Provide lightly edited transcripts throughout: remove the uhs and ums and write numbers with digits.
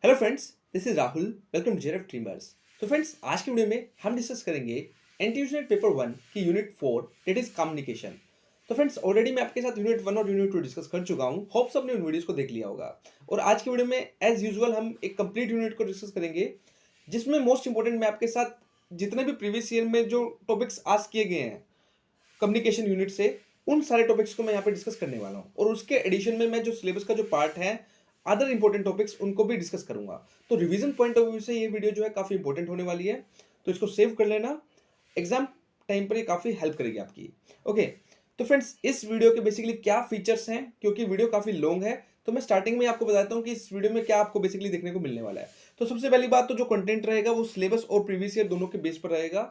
Hello friends, this is Rahul. Welcome to जेरफ dreamers. तो friends, आज की वीडियो में हम डिस्कस करेंगे एनटीयूजनेट पेपर 1 की यूनिट 4 दैट इज कम्युनिकेशन। तो फ्रेंड्स, ऑलरेडी मैं आपके साथ यूनिट 1 और यूनिट 2 डिस्कस कर चुका हूँ। होप्स आपने उन वीडियोस को देख लिया होगा। और आज की वीडियो में एज यूजुअल हम एक कंप्लीट यूनिट को डिस्कस करेंगे, जिसमें मोस्ट इंपॉर्टेंट मैं आपके साथ जितने भी प्रीवियस ईयर में जो टॉपिक्स आज किए गए हैं कम्युनिकेशन यूनिट से, उन सारे टॉपिक्स को मैं यहाँ पे डिस्कस करने वाला हूँ। और उसके एडिशन में मैं जो सिलेबस का जो पार्ट है, अदर इंपॉर्टेंट टॉपिक्स, उनको भी डिस्कस करूंगा। तो रिवीजन पॉइंट ऑफ व्यू से ये वीडियो जो है काफी इंपॉर्टेंट होने वाली है, तो इसको सेव कर लेना। एग्जाम टाइम पर ये काफी हेल्प करेगी आपकी। ओके, तो फ्रेंड्स, इस वीडियो के बेसिकली क्या फीचर्स हैं, क्योंकि वीडियो काफी लॉन्ग है, तो मैं स्टार्टिंग में आपको बताता हूँ कि इस वीडियो में क्या आपको बेसिकली देखने को मिलने वाला है। तो सबसे पहली बात, तो जो कंटेंट रहेगा वो सिलेबस और प्रीवियस ईयर दोनों के बेस पर रहेगा।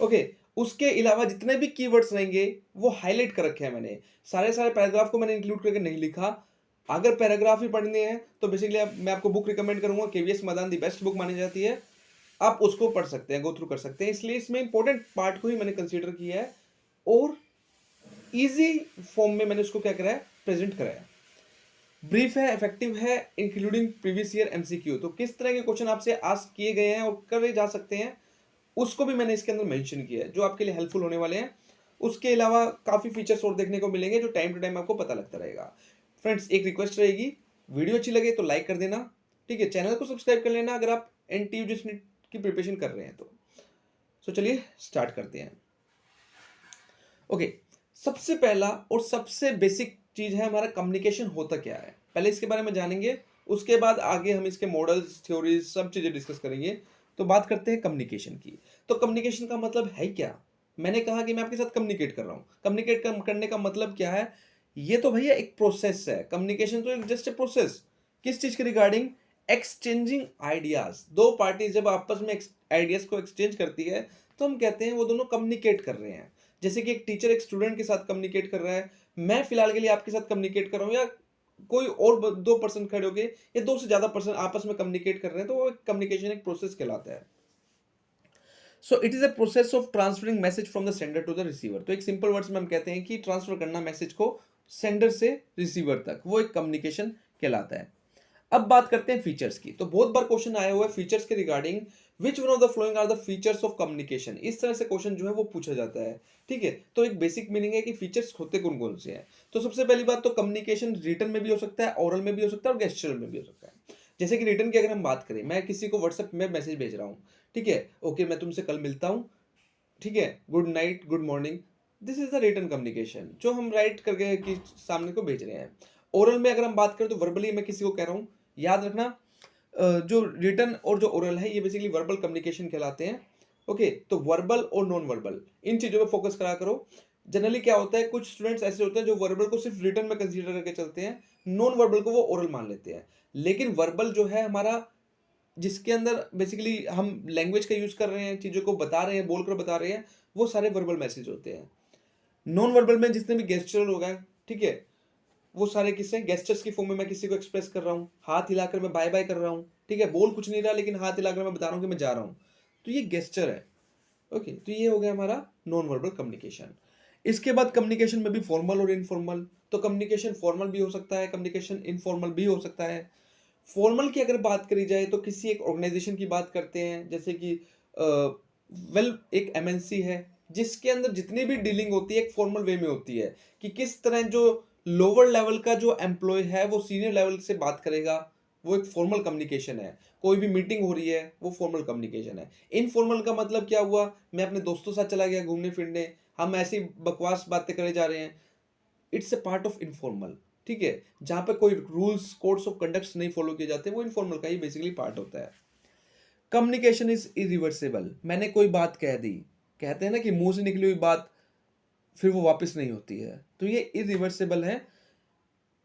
ओके, उसके अलावा जितने भी कीवर्ड्स रहेंगे वो हाईलाइट कर रखे हैं मैंने। सारे पैराग्राफ को मैंने इंक्लूड करके नहीं लिखा। अगर पैराग्राफ ही पढ़ने हैं तो बेसिकली मैं आपको बुक रिकमेंड करूंगा, KVS Madan the best book मानी जाती है। आप उसको पढ़ सकते हैं, गो थ्रू कर सकते हैं। इसलिए इसमें इंपॉर्टेंट पार्ट को ही मैंने कंसीडर किया है और इजी फॉर्म में मैंने उसको क्या कराया, प्रेजेंट कराया। ब्रीफ है, इफेक्टिव है, इंक्लूडिंग प्रीवियस ईयर एमसीक्यू। तो किस तरह के क्वेश्चन आपसे आस्क किए गए हैं और करे जा सकते हैं, उसको भी मैंने इसके अंदर मेंशन किया है, जो आपके लिए हेल्पफुल होने वाले हैं। उसके अलावा काफ़ी फीचर्स और देखने को मिलेंगे जो टाइम टू टाइम आपको पता लगता रहेगा। फ्रेंड्स, एक रिक्वेस्ट रहेगी, वीडियो अच्छी लगे तो लाइक कर देना, ठीक है। चैनल को सब्सक्राइब कर लेना अगर आप एनटीयू की प्रिपरेशन कर रहे हैं तो। चलिए स्टार्ट करते हैं। ओके, सबसे पहला और सबसे बेसिक चीज है हमारा कम्युनिकेशन होता क्या है, पहले इसके बारे में जानेंगे। उसके बाद आगे हम इसके मॉडल्स, थ्योरीज, सब चीजें डिस्कस करेंगे। तो बात करते हैं कम्युनिकेशन की। तो कम्युनिकेशन का मतलब है क्या? मैंने कहा कि मैं आपके साथ कम्युनिकेट कर रहा हूँ। कम्युनिकेट करने का मतलब क्या है? ये तो भैया एक प्रोसेस है। कम्युनिकेशन तो एक जस्ट ए प्रोसेस। किस चीज के रिगार्डिंग? Exchanging ideas. दो पार्टी जब आपस में आइडियाज को एक्सचेंज करती है तो हम कहते हैं वो दोनों कम्युनिकेट कर रहे हैं। जैसे कि एक टीचर एक स्टूडेंट के साथ कम्युनिकेट कर रहा है, मैं फिलहाल के लिए आपके साथ कम्युनिकेट कर रहा हूँ, या कोई और दो पर्सन खड़े हो गए या दो से ज्यादा पर्सन आपस में कम्युनिकेट कर रहे हैं, तो वो कम्युनिकेशन एक प्रोसेस कहलाता है। So it is a process of transferring message from the sender to the receiver. तो एक सिंपल वर्ड्स में हम कहते हैं कि ट्रांसफर करना मैसेज को सेंडर से रिसीवर तक, वो एक कम्युनिकेशन कहलाता है। अब बात करते हैं फीचर्स की। तो बहुत बार क्वेश्चन आया हुआ है फीचर्स के regarding, which one of the following are the features of communication. इस तरह से क्वेश्चन जो है वो पूछा जाता है, ठीक है। तो एक बेसिक मीनिंग है कि फीचर्स होते कौन कौन से हैं। तो सबसे पहली बात, तो कम्युनिकेशन रिटन में भी हो सकता है, ओरल में भी हो सकता है और गेस्चरल में भी हो सकता है। जैसे कि रिटन की अगर हम बात करें, मैं किसी को व्हाट्सएप में मैसेज भेज रहा हूँ, ठीक है, ओके मैं तुमसे कल मिलता हूँ, ठीक है, good night, good morning. This is the written communication जो हम राइट करके कि सामने को भेज रहे हैं। ओरल में अगर हम बात करें तो वर्बली मैं किसी को कह रहा हूँ। याद रखना, जो रिटन और जो ओरल है ये बेसिकली वर्बल कम्युनिकेशन कहलाते हैं। ओके, तो वर्बल और नॉन वर्बल, इन चीजों पे फोकस करा करो। जनरली क्या होता है, कुछ स्टूडेंट्स ऐसे होते हैं जो वर्बल को सिर्फ रिटन में कंसीडर करके चलते हैं, नॉन वर्बल को वो ओरल मान लेते हैं। लेकिन वर्बल जो है हमारा, जिसके अंदर बेसिकली हम लैंग्वेज का यूज कर रहे हैं, चीजों को बता रहे हैं, बोलकर बता रहे हैं, वो सारे वर्बल मैसेज होते हैं। नॉन वर्बल में जितने भी गेस्चरल हो गए, ठीक है, वो सारे किससे, गेस्टर्स की फॉर्म में मैं किसी को एक्सप्रेस कर रहा हूँ। हाथ हिलाकर मैं बाय बाय कर रहा हूँ, ठीक है, बोल कुछ नहीं रहा लेकिन हाथ हिलाकर मैं बता रहा हूँ कि मैं जा रहा हूँ, तो ये गेस्चर है। ओके, तो ये हो गया हमारा नॉन वर्बल कम्युनिकेशन। इसके बाद कम्युनिकेशन में भी फॉर्मल और इनफॉर्मल। तो कम्युनिकेशन फॉर्मल भी हो सकता है, कम्युनिकेशन इनफॉर्मल भी हो सकता है। फॉर्मल की अगर बात करी जाए तो किसी एक ऑर्गेनाइजेशन की बात करते हैं, जैसे कि एक एमएनसी है, जिसके अंदर जितनी भी डीलिंग होती है एक फॉर्मल वे में होती है, कि किस तरह जो लोअर लेवल का जो एम्प्लॉय है वो सीनियर लेवल से बात करेगा, वो एक फॉर्मल कम्युनिकेशन है। कोई भी मीटिंग हो रही है वो फॉर्मल कम्युनिकेशन है। इनफॉर्मल का मतलब क्या हुआ, मैं अपने दोस्तों के साथ चला गया घूमने फिरने, हम ऐसी बकवास बातें करे जा रहे हैं, it's a part of informal, ठीक है। जहां पे कोई रूल्स कोड्स ऑफ कंडक्ट नहीं फॉलो किए जाते, वो इनफॉर्मल का ही बेसिकली पार्ट होता है। Communication is irreversible. मैंने कोई बात कह दी, कहते हैं ना कि मुंह से निकली हुई बात फिर वो वापस नहीं होती है, तो ये इरिवर्सिबल है।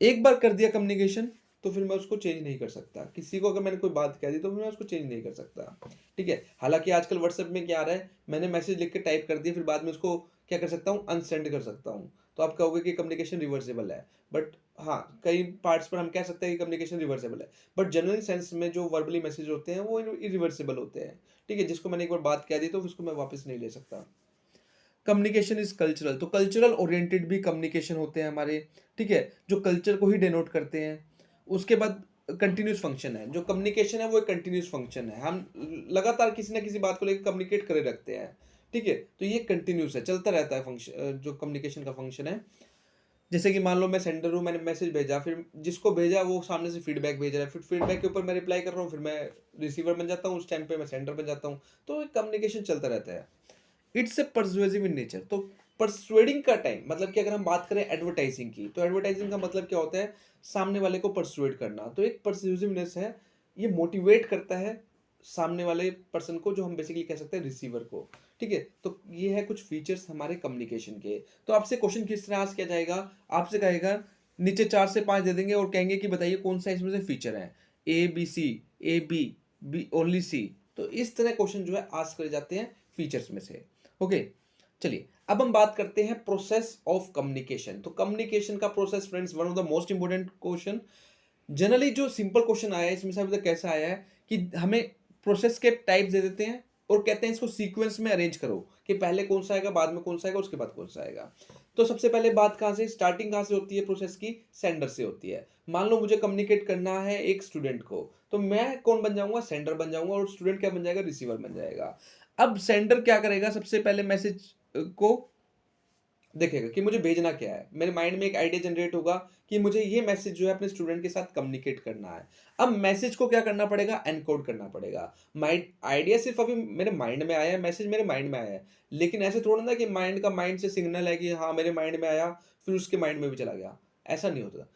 एक बार कर दिया कम्युनिकेशन तो फिर मैं उसको चेंज नहीं कर सकता। किसी को अगर मैंने कोई बात कह दी तो फिर मैं उसको चेंज नहीं कर सकता, ठीक है। हालांकि आजकल व्हाट्सएप में क्या आ रहा है, मैंने मैसेज लिख के टाइप कर दिया, फिर बाद में उसको क्या कर सकता हूँ, अनसेंड कर सकता हूँ। तो आप कहोगे कि कम्युनिकेशन रिवर्सिबल है, बट हाँ, कई पार्ट्स पर हम कह सकते हैं कि कम्युनिकेशन रिवर्सिबल है, बट जनरल सेंस में जो वर्बली मैसेज होते हैं वो इरिवर्सिबल होते हैं, ठीक है। जिसको मैंने एक बार बात कह दी तो उसको मैं वापस नहीं ले सकता। Communication is cultural. तो कल्चरल ओरिएंटेड भी कम्युनिकेशन होते हैं हमारे, ठीक है, जो कल्चर को ही डिनोट करते हैं। उसके बाद कंटिन्यूस फंक्शन है। जो कम्युनिकेशन है वो एक कंटिन्यूस फंक्शन है। हम लगातार किसी ना किसी बात को लेकर कम्युनिकेट करे रखते हैं, ठीक है? तो ये कंटिन्यूस है, चलता रहता है फंक्शन, जो कम्युनिकेशन का फंक्शन है। जैसे कि मान लो मैं सेंडर हूँ, मैंने मैसेज भेजा, फिर जिसको भेजा वो सामने से फीडबैक भेज रहा है, फिर फीडबैक के ऊपर मैं रिप्लाई कर रहा हूँ, फिर मैं रिसीवर बन जाता हूँ, उस टाइम पे मैं सेंडर बन जाता हूँ। तो कम्युनिकेशन चलता रहता है। It's a persuasive in nature. तो परसुएडिंग का टाइम मतलब कि अगर हम बात करें एडवर्टाइजिंग की, तो एडवर्टाइजिंग का मतलब क्या होता है? सामने वाले को परसुएड करना। तो एक परसुएसिवनेस है, ये मोटिवेट करता है सामने वाले पर्सन को, जो हम बेसिकली कह सकते हैं रिसीवर को, ठीक है? तो ये है कुछ फीचर्स हमारे कम्युनिकेशन के। तो आपसे क्वेश्चन किस तरह आज किया जाएगा? आपसे कहेगा नीचे 4 से 5 दे देंगे और कहेंगे कि बताइए कौन सा इसमें से फीचर है? ए, बी, सी, ए, बी ओनली सी। तो इस तरह क्वेश्चन जो है आस्क करे जाते हैं फीचर्स में से। ओके, चलिए अब हम बात करते हैं प्रोसेस ऑफ कम्युनिकेशन। तो कम्युनिकेशन का process friends, one of the most important question. Generally जो सिंपल क्वेश्चन आया है इसमें से अभी तक कैसा आया है कि हमें प्रोसेस के टाइप दे देते हैं और कहते हैं इसको सीक्वेंस में अरेंज करो, कि पहले कौन सा आएगा, बाद में कौन सा आएगा, उसके बाद कौन सा आएगा। तो सबसे पहले बात कहाँ से स्टार्टिंग कहाँ से होती है प्रोसेस की? सेंडर से होती है। मान लो मुझे कम्युनिकेट करना है एक स्टूडेंट को, तो मैं कौन बन जाऊंगा? सेंडर बन जाऊंगा, और स्टूडेंट क्या बन जाएगा? रिसीवर बन जाएगा। अब सेंडर क्या करेगा? सबसे पहले मैसेज को देखेगा कि मुझे भेजना क्या है। मेरे माइंड में एक आइडिया जनरेट होगा कि मुझे ये मैसेज जो है अपने स्टूडेंट के साथ कम्युनिकेट करना है। अब मैसेज को क्या करना पड़ेगा? एनकोड करना पड़ेगा। माइंड आइडिया सिर्फ अभी मेरे माइंड में आया है, मैसेज मेरे माइंड में आया है, लेकिन ऐसे थोड़ा ना कि माइंड का माइंड से सिग्नल है कि हाँ मेरे माइंड में आया, फिर उसके माइंड में भी चला गया। ऐसा नहीं होता।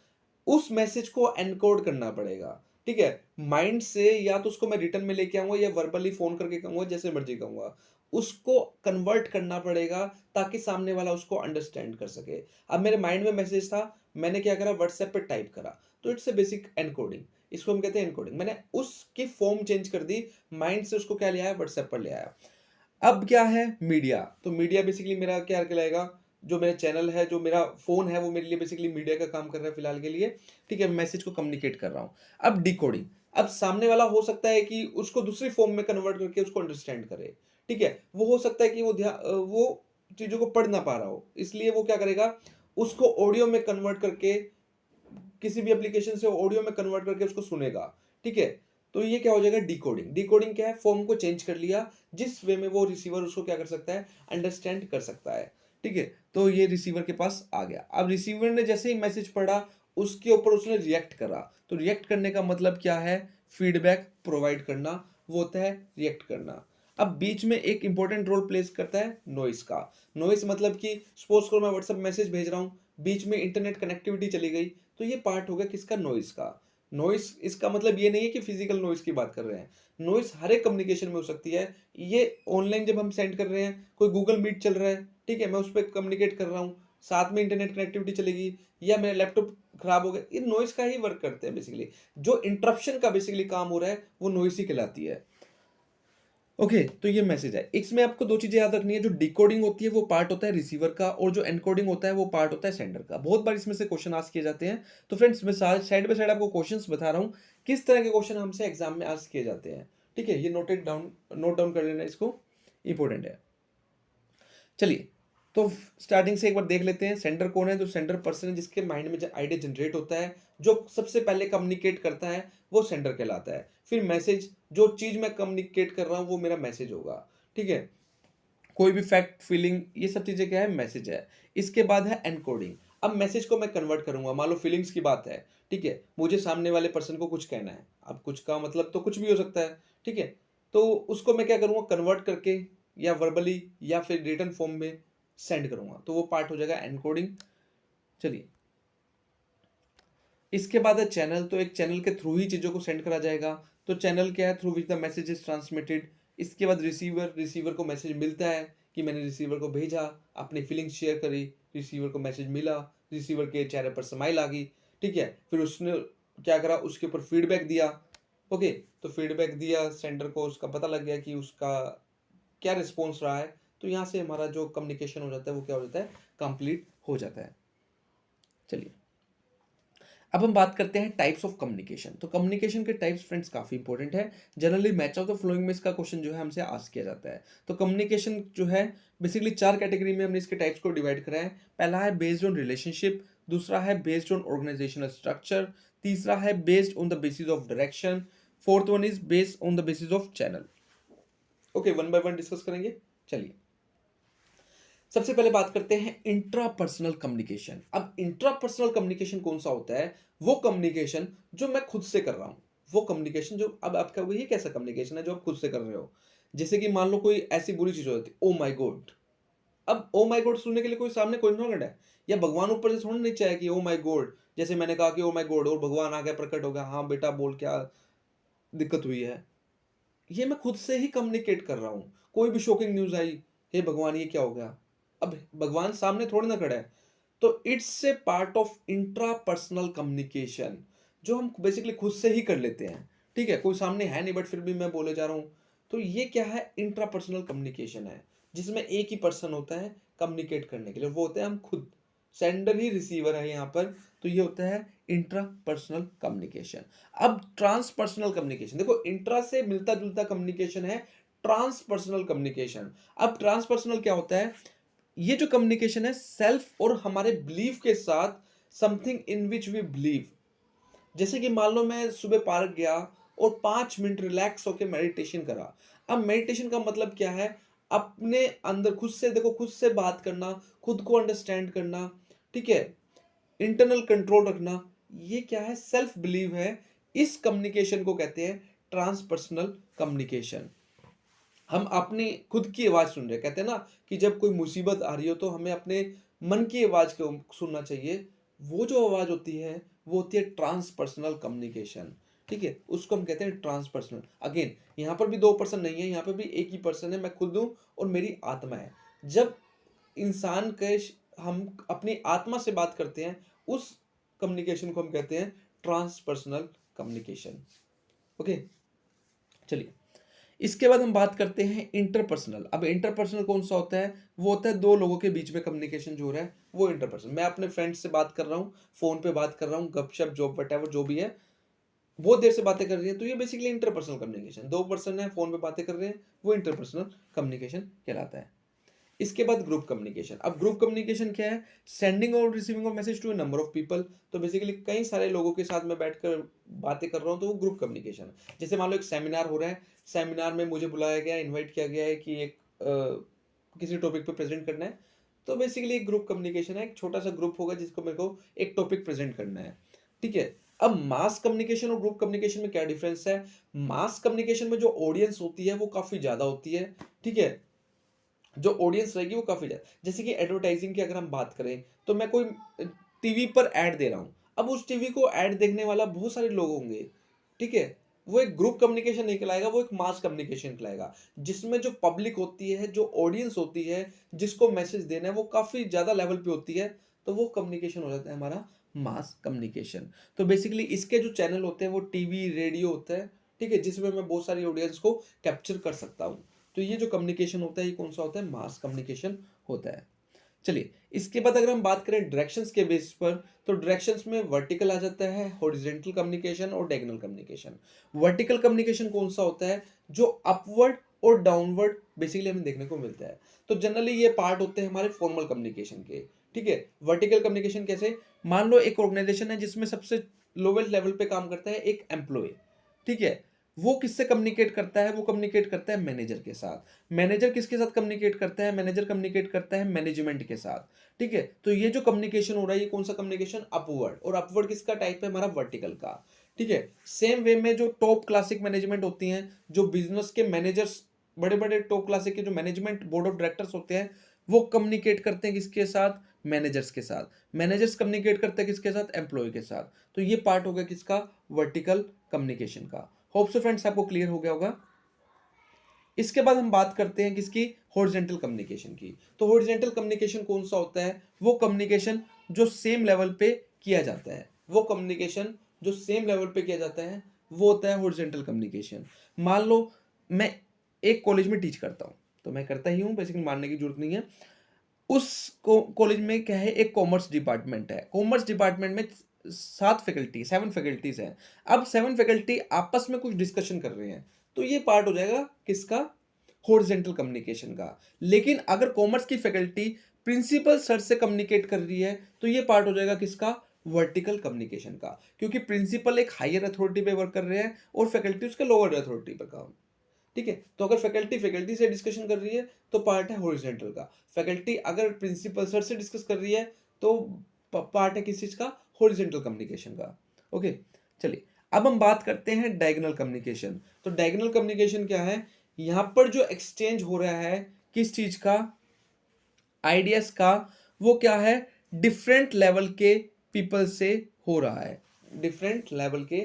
उस मैसेज को एनकोड करना पड़ेगा, ठीक है? माइंड से या तो उसको मैं रिटर्न में लेके आऊँगा या वर्बली फ़ोन करके कहूँगा, जैसे मर्ज़ी कहूँगा। उसको कन्वर्ट करना पड़ेगा ताकि सामने वाला उसको अंडरस्टैंड कर सके। अब मेरे माइंड में मैसेज था, मैंने क्या करा? व्हाट्सएप पे टाइप करा, तो इट्स अ बेसिक एनकोडिंग। इसको हम कहते हैं एनकोडिंग। मैंने उसकी फ़ॉर्म चेंज कर दी, माइंड से उसको क्या ले आया? व्हाट्सएप पर ले आया। अब क्या है? मीडिया। तो मीडिया बेसिकली मेरा क्या कहलाएगा? जो मेरा चैनल है, जो मेरा फ़ोन है, वो मेरे लिए बेसिकली मीडिया का काम कर रहा है फिलहाल के लिए, ठीक है? मैसेज को कम्युनिकेट कर रहा हूँ। अब डिकोडिंग। अब सामने वाला हो सकता है कि उसको दूसरी फ़ॉर्म में कन्वर्ट करके उसको अंडरस्टैंड करे, ठीक है? वो हो सकता है कि वो चीज़ों को पढ़ ना पा रहा हो, इसलिए वो क्या करेगा? उसको ऑडियो में कन्वर्ट करके, किसी भी एप्लीकेशन से ऑडियो में कन्वर्ट करके उसको सुनेगा, ठीक है? तो ये क्या हो जाएगा? डिकोडिंग। डिकोडिंग क्या है? फॉर्म को चेंज कर लिया, जिस वे में वो रिसीवर उसको क्या कर सकता है? अंडरस्टैंड कर सकता है, ठीक है? तो ये रिसीवर के पास आ गया। अब रिसीवर ने जैसे ही मैसेज पढ़ा, उसके ऊपर उसने रिएक्ट करा। तो रिएक्ट करने का मतलब क्या है? फीडबैक प्रोवाइड करना, वो होता है रिएक्ट करना। अब बीच में एक इंपॉर्टेंट रोल प्लेस करता है नॉइस का। नॉइस मतलब कि सपोज करो मैं व्हाट्सएप मैसेज भेज रहा हूँ, बीच में इंटरनेट कनेक्टिविटी चली गई, तो ये पार्ट होगा किसका? नॉइस का। नॉइस इसका मतलब ये नहीं है कि फिजिकल नॉइस की बात कर रहे हैं। नॉइस हर एक कम्युनिकेशन में हो सकती है। ये ऑनलाइन जब हम सेंड कर रहे हैं, कोई गूगल मीट चल रहा है, ठीक है? मैं उस पर कम्युनिकेट कर रहा हूँ, साथ में इंटरनेट कनेक्टिविटी चलेगी, या मेरा लैपटॉप खराब हो गया, ये नॉइस का ही वर्क करते हैं बेसिकली। जो इंटरप्शन का बेसिकली काम हो रहा है, वो नॉइस ही कहलाती है। ओके, तो ये मैसेज है। इसमें आपको 2 चीज़ें याद रखनी है। जो डिकोडिंग होती है वो पार्ट होता है रिसीवर का, और जो एनकोडिंग होता है वो पार्ट होता है सेंडर का। बहुत बार इसमें से क्वेश्चन आस्क किए जाते हैं। तो फ्रेंड्स मैं साइड बाय साइड आपको क्वेश्चंस बता रहा हूँ, किस तरह के क्वेश्चन हमसे एग्जाम में आस्क किए जाते हैं, ठीक है? ये नोट डाउन कर लेना, इसको इंपॉर्टेंट है। चलिए, तो स्टार्टिंग से एक बार देख लेते हैं। सेंडर कौन है? तो सेंडर पर्सन है जिसके माइंड में जो आइडिया जनरेट होता है, जो सबसे पहले कम्युनिकेट करता है, वो सेंडर कहलाता है। फिर मैसेज, जो चीज़ मैं कम्युनिकेट कर रहा हूँ वो मेरा मैसेज होगा, ठीक है? कोई भी फैक्ट, फीलिंग, ये सब चीज़ें क्या है? मैसेज है। इसके बाद है एनकोडिंग। अब मैसेज को मैं कन्वर्ट करूँगा, मान लो फीलिंग्स की बात है, ठीक है? मुझे सामने वाले पर्सन को कुछ कहना है। अब कुछ का मतलब तो कुछ भी हो सकता है, ठीक है? तो उसको मैं क्या करूँगा? कन्वर्ट करके, या वर्बली या फिर रिटन फॉर्म में सेंड करूँगा, तो वो पार्ट हो जाएगा एनकोडिंग। चलिए, इसके बाद है चैनल। तो एक चैनल के थ्रू ही चीज़ों को सेंड करा जाएगा। तो चैनल क्या है? Through which the message is transmitted. इसके बाद रिसीवर को मैसेज मिलता है कि मैंने रिसीवर को भेजा, अपनी फीलिंग्स शेयर करी, रिसीवर को मैसेज मिला, रिसीवर के चेहरे पर स्माइल आ गई, ठीक है? फिर उसने क्या करा? उसके ऊपर फीडबैक दिया। ओके, तो फीडबैक दिया, सेंडर को उसका पता लग गया कि उसका क्या रिस्पॉन्स रहा है। तो यहाँ से हमारा जो कम्युनिकेशन हो जाता है वो क्या हो जाता है? कंप्लीट हो जाता है। चलिए, अब हम बात करते हैं टाइप्स ऑफ कम्युनिकेशन। तो कम्युनिकेशन के टाइप्स फ्रेंड्स काफ़ी इंपॉर्टेंट है। Generally match of the flowing में इसका क्वेश्चन जो है हमसे आस्क किया जाता है। तो कम्युनिकेशन जो है बेसिकली 4 कैटेगरी में हमने इसके टाइप्स को डिवाइड करा है। पहला है बेस्ड ऑन रिलेशनशिप, दूसरा है बेस्ड ऑन ऑर्गेनाइजेशनल स्ट्रक्चर, तीसरा है based on the basis of direction, fourth one is based on the basis of channel. Okay, one by one discuss करेंगे। चलिए, सबसे पहले बात करते हैं इंट्रापर्सनल कम्युनिकेशन। अब इंट्रापर्सनल कम्युनिकेशन कौन सा होता है? वो कम्युनिकेशन जो मैं खुद से कर रहा हूं, वो कम्युनिकेशन जो, अब आप कहोगे ये कैसा कम्युनिकेशन है जो आप खुद से कर रहे हो? जैसे कि मान लो कोई ऐसी बुरी चीज होती है, ओ माय गॉड। अब ओ माय गॉड सुनने के लिए कोई सामने कोई ना खड़ा है, या भगवान ऊपर से थोड़ा नहीं चाहे कि ओ माय गॉड, जैसे मैंने कहा कि ओ माय गॉड और भगवान आ गया, प्रकट हो गया, हाँ बेटा बोल क्या दिक्कत हुई है। ये मैं खुद से ही कम्युनिकेट कर रहा हूँ। कोई भी शॉकिंग न्यूज़ आई, हे भगवान ये क्या हो गया? अब भगवान सामने थोड़ी ना खड़ा है। तो it's a part of intrapersonal communication, जो हम बेसिकली खुद से ही कर लेते हैं। ठीक है? कोई सामने है नहीं बट फिर भी मैं बोले जा रहा हूँ। तो ये क्या है? इंट्रापर्सनल कम्युनिकेशन है, जिसमें एक ही पर्सन होता है कम्युनिकेट करने के लिए, वो होते हैं हम खुद। सेंडर ही रिसीवर है यहाँ पर। तो ये होता है इंट्रापर्सनल कम्युनिकेशन। अब ट्रांसपर्सनल कम्युनिकेशन, देखो इंट्रा से मिलता जुलता कम्युनिकेशन है ट्रांसपर्सनल कम्युनिकेशन। अब ट्रांसपर्सनल क्या होता है? ये जो कम्युनिकेशन है सेल्फ और हमारे बिलीफ के साथ, something in which we believe. जैसे कि मान लो मैं सुबह पार्क गया और 5 मिनट रिलैक्स होकर मेडिटेशन करा। अब मेडिटेशन का मतलब क्या है? अपने अंदर खुद से, देखो खुद से बात करना, खुद को अंडरस्टैंड करना, ठीक है, इंटरनल कंट्रोल रखना। ये क्या है? सेल्फ बिलीव है। इस कम्युनिकेशन को कहते हैं ट्रांसपर्सनल कम्युनिकेशन। हम अपनी खुद की आवाज सुन रहे, कहते हैं ना कि जब कोई मुसीबत आ रही हो तो हमें अपने मन की आवाज को सुनना चाहिए। वो जो आवाज होती है वो होती है ट्रांसपर्सनल कम्युनिकेशन। ठीक है, उसको हम कहते हैं ट्रांसपर्सनल। अगेन यहाँ पर भी दो पर्सन नहीं है, यहाँ पर भी एक ही पर्सन है, मैं खुद हूँ और मेरी आत्मा है। जब इंसान के हम अपनी आत्मा से बात करते हैं, उस कम्युनिकेशन को हम कहते हैं ट्रांसपर्सनल कम्युनिकेशन। ओके, चलिए इसके बाद हम बात करते हैं इंटरपर्सनल। अब इंटरपर्सनल कौन सा होता है? वो होता है दो लोगों के बीच में कम्युनिकेशन जो हो रहा है, वो इंटरपर्सनल। मैं अपने फ्रेंड से बात कर रहा हूँ, फोन पे बात कर रहा हूँ, गपशप जॉब वटेवर जो भी है, बहुत देर से बातें कर रही है, तो ये बेसिकली इंटरपर्सनल कम्युनिकेशन। दो पर्सन है फोन पे बातें कर रहे हैं, वो इंटरपर्सनल कम्युनिकेशन कहलाता है। इसके बाद ग्रुप कम्युनिकेशन। अब ग्रुप कम्युनिकेशन क्या है? सेंडिंग और receiving of message to a number of people. तो बेसिकली कई सारे लोगों के साथ मैं बैठकर बातें कर रहा हूँ, तो वो ग्रुप कम्युनिकेशन है। जैसे मान लो एक सेमिनार हो रहा है, सेमिनार में मुझे बुलाया गया, इनवाइट किया गया है कि एक किसी टॉपिक पे प्रेजेंट करना है। तो बेसिकली एक ग्रुप कम्युनिकेशन है, एक छोटा सा ग्रुप होगा जिसको मेरे को एक टॉपिक प्रेजेंट करना है। ठीक है, अब मास कम्युनिकेशन और ग्रुप कम्युनिकेशन में क्या डिफरेंस है? मास कम्युनिकेशन में जो ऑडियंस होती है वो काफी ज्यादा होती है। ठीक है, जो ऑडियंस रहेगी वो काफी ज्यादा, जैसे कि एडवर्टाइजिंग की अगर हम बात करें, तो मैं कोई टीवी पर ऐड दे रहा हूं, अब उस टीवी को ऐड देखने वाला बहुत सारे लोग होंगे। ठीक है, वो एक ग्रुप कम्युनिकेशन नहीं कहलाएगा, वो एक मास कम्युनिकेशन कहलाएगा, जिसमें जो पब्लिक होती है, जो ऑडियंस होती है, जिसको मैसेज देना है, वो काफी ज्यादा लेवल पे होती है। तो वो कम्युनिकेशन हो जाता है हमारा मास कम्युनिकेशन। तो बेसिकली इसके जो चैनल होते हैं वो टीवी रेडियो होता है। ठीक है, जिसमें मैं बहुत सारी ऑडियंस को कैप्चर कर सकता हूँ। तो ये जो कम्युनिकेशन होता है ये कौन सा होता है? मास कम्युनिकेशन होता है। चलिए इसके बाद अगर हम बात करें डायरेक्शंस के बेस पर, तो डायरेक्शंस में वर्टिकल आ जाता है, हॉरिजॉन्टल कम्युनिकेशन और डायगोनल कम्युनिकेशन। वर्टिकल कम्युनिकेशन कौन सा होता है? जो अपवर्ड और डाउनवर्ड बेसिकली हमें देखने को मिलता है। तो जनरली ये पार्ट होते हैं हमारे फॉर्मल कम्युनिकेशन के। ठीक है, वर्टिकल कम्युनिकेशन कैसे? मान लो एक ऑर्गेनाइजेशन है जिसमें सबसे लोवेस्ट लेवल पे काम करता है एक एम्प्लॉय। ठीक है, वो किससे कम्युनिकेट करता है? वो कम्युनिकेट करता है मैनेजर के साथ। मैनेजर किसके साथ कम्युनिकेट करता है? मैनेजर कम्युनिकेट करता है मैनेजमेंट के साथ। ठीक है, तो ये जो कम्युनिकेशन हो रहा है ये कौन सा कम्युनिकेशन? अपवर्ड। और अपवर्ड किसका टाइप है? हमारा वर्टिकल का। ठीक है, सेम वे में जो टॉप क्लासिक मैनेजमेंट होती हैं, जो बिजनेस के मैनेजर्स, बड़े बड़े टॉप क्लासिक के जो मैनेजमेंट बोर्ड ऑफ डायरेक्टर्स होते हैं, वो कम्युनिकेट करते हैं किसके साथ? मैनेजर्स के साथ। मैनेजर्स कम्युनिकेट करते हैं किसके साथ? एम्प्लॉय के साथ। तो ये पार्ट हो गया किसका? वर्टिकल कम्युनिकेशन का। होप सो फ्रेंड्स आपको क्लियर हो गया होगा। इसके बाद हम बात करते हैं किसकी? हॉरिजॉन्टल कम्युनिकेशन की। तो हॉरिजॉन्टल कम्युनिकेशन कौन सा होता है? वो कम्युनिकेशन जो सेम लेवल पे किया जाता है, वो कम्युनिकेशन जो सेम लेवल पे किया जाता है वो होता है हॉरिजॉन्टल कम्युनिकेशन। मान लो मैं एक कॉलेज में टीच करता हूँ, तो मैं करता ही हूँ, बेसिकली मानने की जरूरत नहीं है। उस कॉलेज में क्या है? एक कॉमर्स डिपार्टमेंट है। कॉमर्स डिपार्टमेंट में 7 फैकल्टीज हैं। अब 7 फैकल्टी आपस में कुछ डिस्कशन कर रहे हैं, तो ये पार्ट हो जाएगा किसका? हॉरिजॉन्टल कम्युनिकेशन का। लेकिन अगर कॉमर्स की फैकल्टी प्रिंसिपल सर से कम्युनिकेट कर रही है, तो ये पार्ट हो जाएगा किसका? वर्टिकल कम्युनिकेशन का, क्योंकि प्रिंसिपल एक हायर अथॉरिटी पे वर्क कर रहे हैं और फैकल्टी उसके लोअर अथॉरिटी पर काम। ठीक है, तो अगर फैकल्टी से डिस्कशन कर रही है तो पार्ट है हॉरिजॉन्टल का, फैकल्टी अगर प्रिंसिपल सर से डिस्कस कर रही है तो पार्ट है किस चीज का, हॉरिजॉन्टल कम्युनिकेशन का। ओके, चलिए अब हम बात करते हैं डायगोनल कम्युनिकेशन। तो डायगोनल कम्युनिकेशन क्या है, यहां पर जो एक्सचेंज हो रहा है किस चीज का, आइडियाज का, वो क्या है, डिफरेंट लेवल के पीपल से हो रहा है, डिफरेंट लेवल के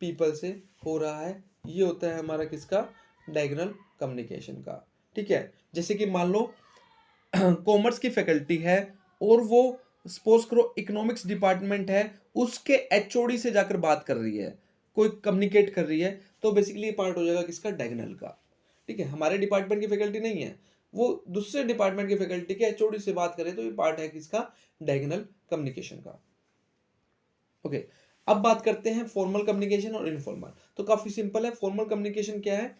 पीपल से हो रहा है। ये होता है हमारा किसका, डायगोनल कम्युनिकेशन का। ठीक है, जैसे कि मान लो कॉमर्स की फैकल्टी है और वो सपोज करो इकोनॉमिक्स डिपार्टमेंट है, उसके एचओडी से जाकर बात कर रही है, कोई कम्युनिकेट कर रही है, तो बेसिकली ये पार्ट हो जाएगा किसका, डायगोनल का। ठीक है, हमारे डिपार्टमेंट की फैकल्टी नहीं है, वो दूसरे डिपार्टमेंट की फैकल्टी के एचओडी से बात करे, तो ये पार्ट है किसका, डायगोनल कम्युनिकेशन का। ओके, अब बात करते हैं फॉर्मल कम्युनिकेशन और इनफॉर्मल। तो काफी सिंपल है, फॉर्मल कम्युनिकेशन क्या है,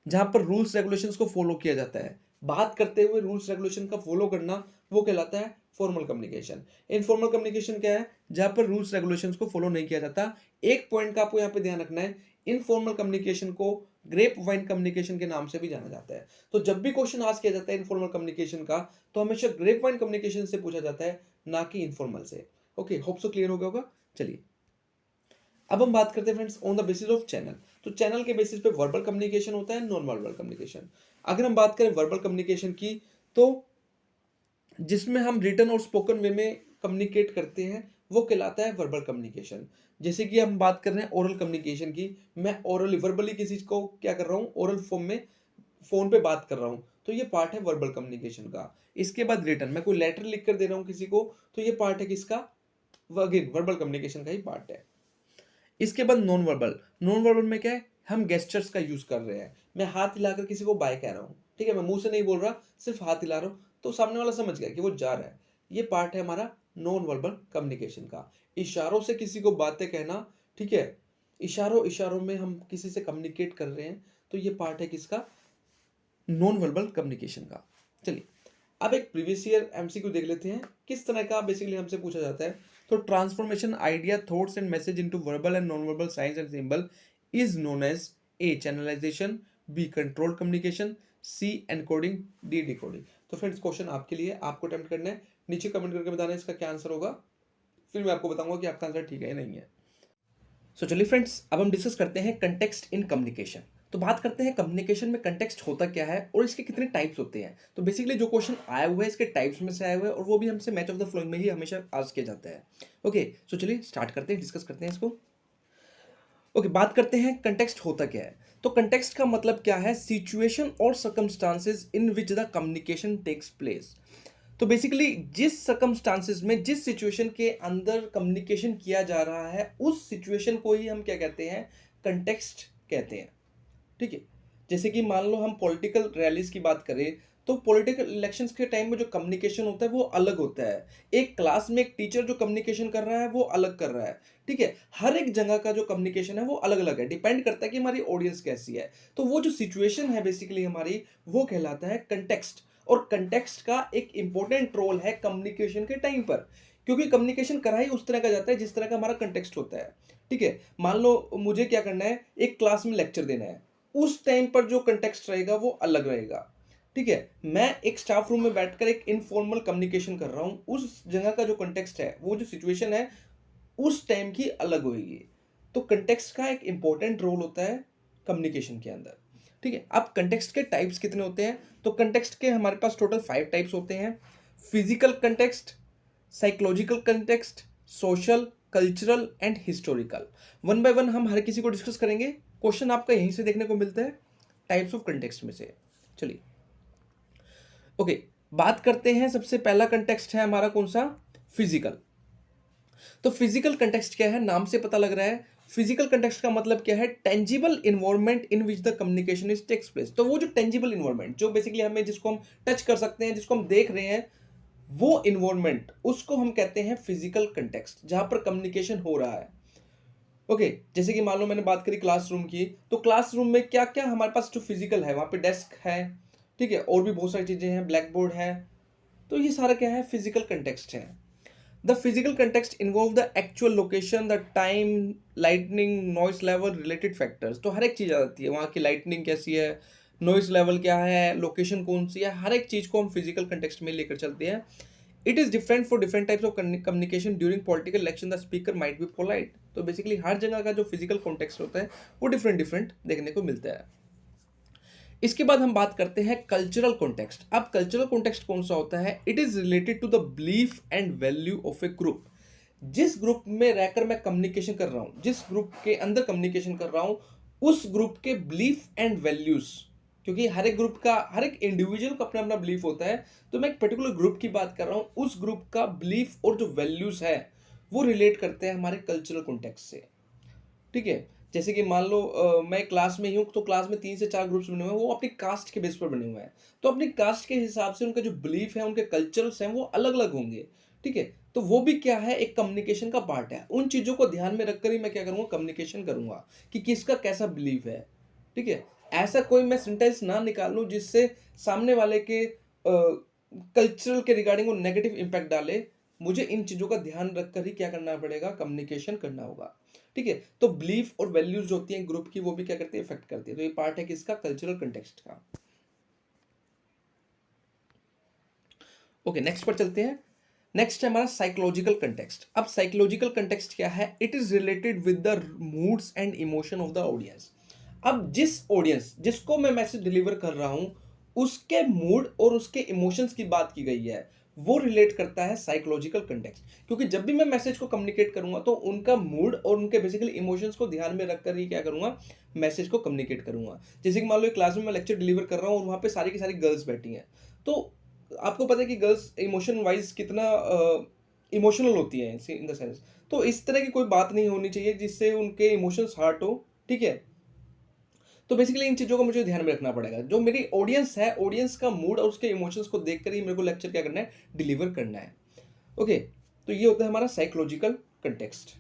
जहां पर रूल्स रेगुलेशंस को फॉलो किया जाता है, बात करते हुए रूल्स रेगुलेशन का फॉलो करना, वो कहलाता है फॉर्मल कम्युनिकेशन। इनफॉर्मल कम्युनिकेशन क्या है, जहां पर रूल्स रेगुलेशंस को फॉलो नहीं किया जाता। एक पॉइंट का आपको यहाँ पे ध्यान रखना है, इनफॉर्मल कम्युनिकेशन को ग्रेप वाइन कम्युनिकेशन के नाम से भी जाना जाता है। तो जब भी क्वेश्चन आस्क किया जाता है इनफॉर्मल कम्युनिकेशन का, तो हमेशा ग्रेप वाइन कम्युनिकेशन से पूछा जाता है, ना कि इनफॉर्मल से। ओके, होप सो क्लियर हो गया होगा। चलिए अब हम बात करते हैं friends on the basis of channel. तो चैनल के बेसिस पे वर्बल कम्युनिकेशन होता है, नॉन वर्बल कम्युनिकेशन। अगर हम बात करें वर्बल कम्युनिकेशन की, तो जिसमें हम रिटन और स्पोकन वे में कम्युनिकेट करते हैं, वो कहलाता है वर्बल कम्युनिकेशन। जैसे कि हम बात कर रहे हैं ओरल कम्युनिकेशन की, मैं ओरली वर्बली किसी को क्या कर रहा हूँ, ओरल फॉर्म में फोन पे बात कर रहा हूँ, तो ये पार्ट है वर्बल कम्युनिकेशन का। इसके बाद रिटन, मैं कोई लेटर लिख कर दे रहा हूँ किसी को, तो ये पार्ट है किसका, अगेन वर्बल कम्युनिकेशन का ही पार्ट है। इसके बाद नॉन वर्बल, नॉन वर्बल में क्या है, हम गेस्चर्स का यूज कर रहे हैं, मैं हाथ हिलाकर किसी को बाय कह रहा हूँ, ठीक है, मैं मुंह से नहीं बोल रहा, सिर्फ हाथ हिला रहा हूँ, तो सामने वाला समझ गया कि वो जा रहा है। ये पार्ट है हमारा नॉन वर्बल कम्युनिकेशन का, इशारों से किसी को बातें कहना। ठीक है, इशारों इशारों में हम किसी से कम्युनिकेट कर रहे हैं, तो ये पार्ट है किसका, नॉन वर्बल कम्युनिकेशन का। चलिए अब एक प्रीवियस ईयर एमसीक्यू देख लेते हैं, किस तरह का बेसिकली हमसे पूछा जाता है। तो transformation idea thoughts and message into verbal and non verbal signs and symbol is known as a channelization, B controlled communication, C encoding, D decoding. तो फ्रेंड्स क्वेश्चन आपके लिए, आपको अटेम्प्ट करना है, नीचे कमेंट करके बताना है इसका क्या आंसर होगा, फिर मैं आपको बताऊंगा कि आपका आंसर ठीक है या नहीं है। सो चलिए फ्रेंड्स अब हम डिस्कस करते हैं कंटेक्स्ट इन कम्युनिकेशन। तो बात करते हैं कम्युनिकेशन में कंटेक्स्ट होता क्या है और इसके कितने टाइप्स होते हैं। तो बेसिकली जो क्वेश्चन आया हुआ है इसके टाइप्स में से आया हुआ है, और वो भी हमसे मैच ऑफ द फ्लोइंग में ही हमेशा आस्क किया जाता है। ओके, सो चलिए स्टार्ट करते हैं, डिस्कस करते हैं इसको। ओके, बात करते हैं कंटेक्स्ट होता क्या है। तो कंटेक्स्ट का मतलब क्या है, सिचुएशन और circumstances in which the communication takes place. तो बेसिकली जिस सर्कमस्टांसेस में, जिस सिचुएशन के अंदर कम्युनिकेशन किया जा रहा है, उस सिचुएशन को ही हम क्या कहते हैं, कंटेक्स्ट कहते हैं। ठीक है, जैसे कि मान लो हम पॉलिटिकल रैलीज की बात करें, तो पॉलिटिकल इलेक्शंस के टाइम में जो कम्युनिकेशन होता है वो अलग होता है। एक क्लास में एक टीचर जो कम्युनिकेशन कर रहा है वो अलग कर रहा है। ठीक है, हर एक जगह का जो कम्युनिकेशन है वो अलग अलग है, डिपेंड करता है कि हमारी ऑडियंस कैसी है। तो वो जो सिचुएशन है बेसिकली हमारी, वो कहलाता है कंटेक्स्ट। और कंटेक्स्ट का एक इंपॉर्टेंट रोल है कम्युनिकेशन के टाइम पर, क्योंकि कम्युनिकेशन करा ही उस तरह का जाता है जिस तरह का हमारा कंटेक्स्ट होता है। ठीक है, मान लो मुझे क्या करना है, एक क्लास में लेक्चर देना है, उस टाइम पर जो कंटेक्स्ट रहेगा वो अलग रहेगा। ठीक है, मैं एक स्टाफ रूम में बैठकर एक इनफॉर्मल कम्युनिकेशन कर रहा हूं, उस जगह का जो कंटेक्स्ट है, वो जो सिचुएशन है उस टाइम की अलग होगी। तो कंटेक्स्ट का एक इंपॉर्टेंट रोल होता है कम्युनिकेशन के अंदर। ठीक है, अब कंटेक्स्ट के टाइप्स कितने होते हैं। तो कंटेक्स्ट के हमारे पास टोटल 5 टाइप्स होते हैं। Physical context, psychological context, social, cultural and historical. One by one हम हर किसी को डिस्कस करेंगे, क्वेश्चन आपका यहीं से देखने को मिलता है टाइप्स ऑफ कंटेक्स्ट में से। चलिए ओके, बात करते हैं, सबसे पहला कंटेक्स्ट है हमारा कौन सा, फिजिकल। तो फिजिकल कंटेक्स्ट क्या है, नाम से पता लग रहा है। फिजिकल कंटेक्स्ट का मतलब क्या है, tangible environment in which the communication is takes place. तो वो जो टेंजिबल इन्वायरमेंट, जो बेसिकली हमें, जिसको हम टच कर सकते हैं, जिसको हम देख रहे हैं, वो इन्वायरमेंट, उसको हम कहते हैं फिजिकल कंटेक्स्ट, जहां पर कम्युनिकेशन हो रहा है। ओके, जैसे कि मान लो मैंने बात करी क्लासरूम की, तो क्लासरूम में क्या क्या हमारे पास जो फिजिकल है, वहां पे डेस्क है, ठीक है, और भी बहुत सारी चीजें हैं, ब्लैक बोर्ड है, तो ये सारा क्या है, फिजिकल कंटेक्स्ट है। The physical context involve the actual location, the time, lightning, noise level, related factors. तो हर एक चीज़ आ जाती है, वहाँ की लाइटनिंग कैसी है, नॉइस लेवल क्या है, लोकेशन कौन सी है, हर एक चीज़ को हम फिजिकल कंटेक्स्ट में लेकर चलते हैं। It is different for different types of communication during political election, the speaker might be polite. तो बेसिकली हर जगह का जो फिजिकल कॉन्टेक्स्ट होता है वो डिफरेंट डिफरेंट देखने को मिलता है। इसके बाद हम बात करते हैं कल्चरल कॉन्टेक्स्ट। अब कल्चरल कॉन्टेक्स्ट कौन सा होता है? It is related to the belief and value of a group. जिस ग्रुप में रहकर मैं कम्युनिकेशन कर रहा हूं, जिस ग्रुप के अंदर कम्युनिकेशन कर रहा हूं, उस ग्रुप के बिलीफ एंड वैल्यूज, क्योंकि हर एक ग्रुप का, हर एक इंडिविजुअल का अपना अपना बिलीफ होता है। तो मैं एक पर्टिकुलर ग्रुप की बात कर रहा हूं, उस ग्रुप का बिलीफ और जो वैल्यूज है वो रिलेट करते हैं हमारे कल्चरल कॉन्टेक्स्ट से। ठीक है, जैसे कि मान लो मैं क्लास में ही हूँ, तो क्लास में 3 से 4 ग्रुप्स बने हुए हैं, वो अपनी कास्ट के बेस पर बने हुए हैं। तो अपनी कास्ट के हिसाब से उनका जो बिलीफ है, उनके कल्चर्स हैं, वो अलग-अलग होंगे। ठीक है? तो वो भी क्या है, एक कम्युनिकेशन का पार्ट है। उन चीज़ों को ध्यान में रखकर ही मैं क्या करूँगा, कम्युनिकेशन करूँगा कि किसका कैसा बिलीफ है। ठीक है? ऐसा कोई मैं सेंटेंस ना निकाल लूँ जिससे सामने वाले के कल्चरल के रिगार्डिंग वो नेगेटिव इम्पैक्ट डाले। मुझे इन चीज़ों का ध्यान रखकर ही क्या करना पड़ेगा, कम्युनिकेशन करना होगा। ठीक है? तो बिलीफ और वैल्यूज जो होती हैं ग्रुप की, वो भी क्या करती है, इफेक्ट करती है। तो ये पार्ट है किसका, कल्चरल कंटेक्स्ट का। ओके, नेक्स्ट पर चलते हैं। नेक्स्ट है हमारा साइकोलॉजिकल कंटेक्स्ट। अब साइकोलॉजिकल कंटेक्स्ट क्या है? It is related with the moods and emotion of the audience. अब जिस ऑडियंस, जिसको मैं मैसेज डिलीवर कर रहा हूं, उसके मूड और उसके इमोशंस की बात की गई है, वो रिलेट करता है साइकोलॉजिकल कंटेक्स्ट। क्योंकि जब भी मैं मैसेज को कम्युनिकेट करूंगा तो उनका मूड और उनके बेसिकली इमोशंस को ध्यान में रखकर ही क्या करूंगा, मैसेज को कम्युनिकेट करूंगा। जैसे कि मान लो एक क्लास में मैं लेक्चर डिलीवर कर रहा हूं और वहां पे सारी की सारी गर्ल्स बैठी हैं, तो आपको पता है कि गर्ल्स इमोशन वाइज कितना इमोशनल होती हैं इन द सेंस। तो इस तरह की कोई बात नहीं होनी चाहिए जिससे उनके इमोशंस हर्ट हो। ठीक है? तो बेसिकली इन चीज़ों को मुझे ध्यान में रखना पड़ेगा। जो मेरी ऑडियंस है, ऑडियंस का मूड और उसके इमोशंस को देखकर ही मेरे को लेक्चर क्या करना है, डिलीवर करना है। ओके, तो ये होता है हमारा साइकोलॉजिकल कंटेक्स्ट।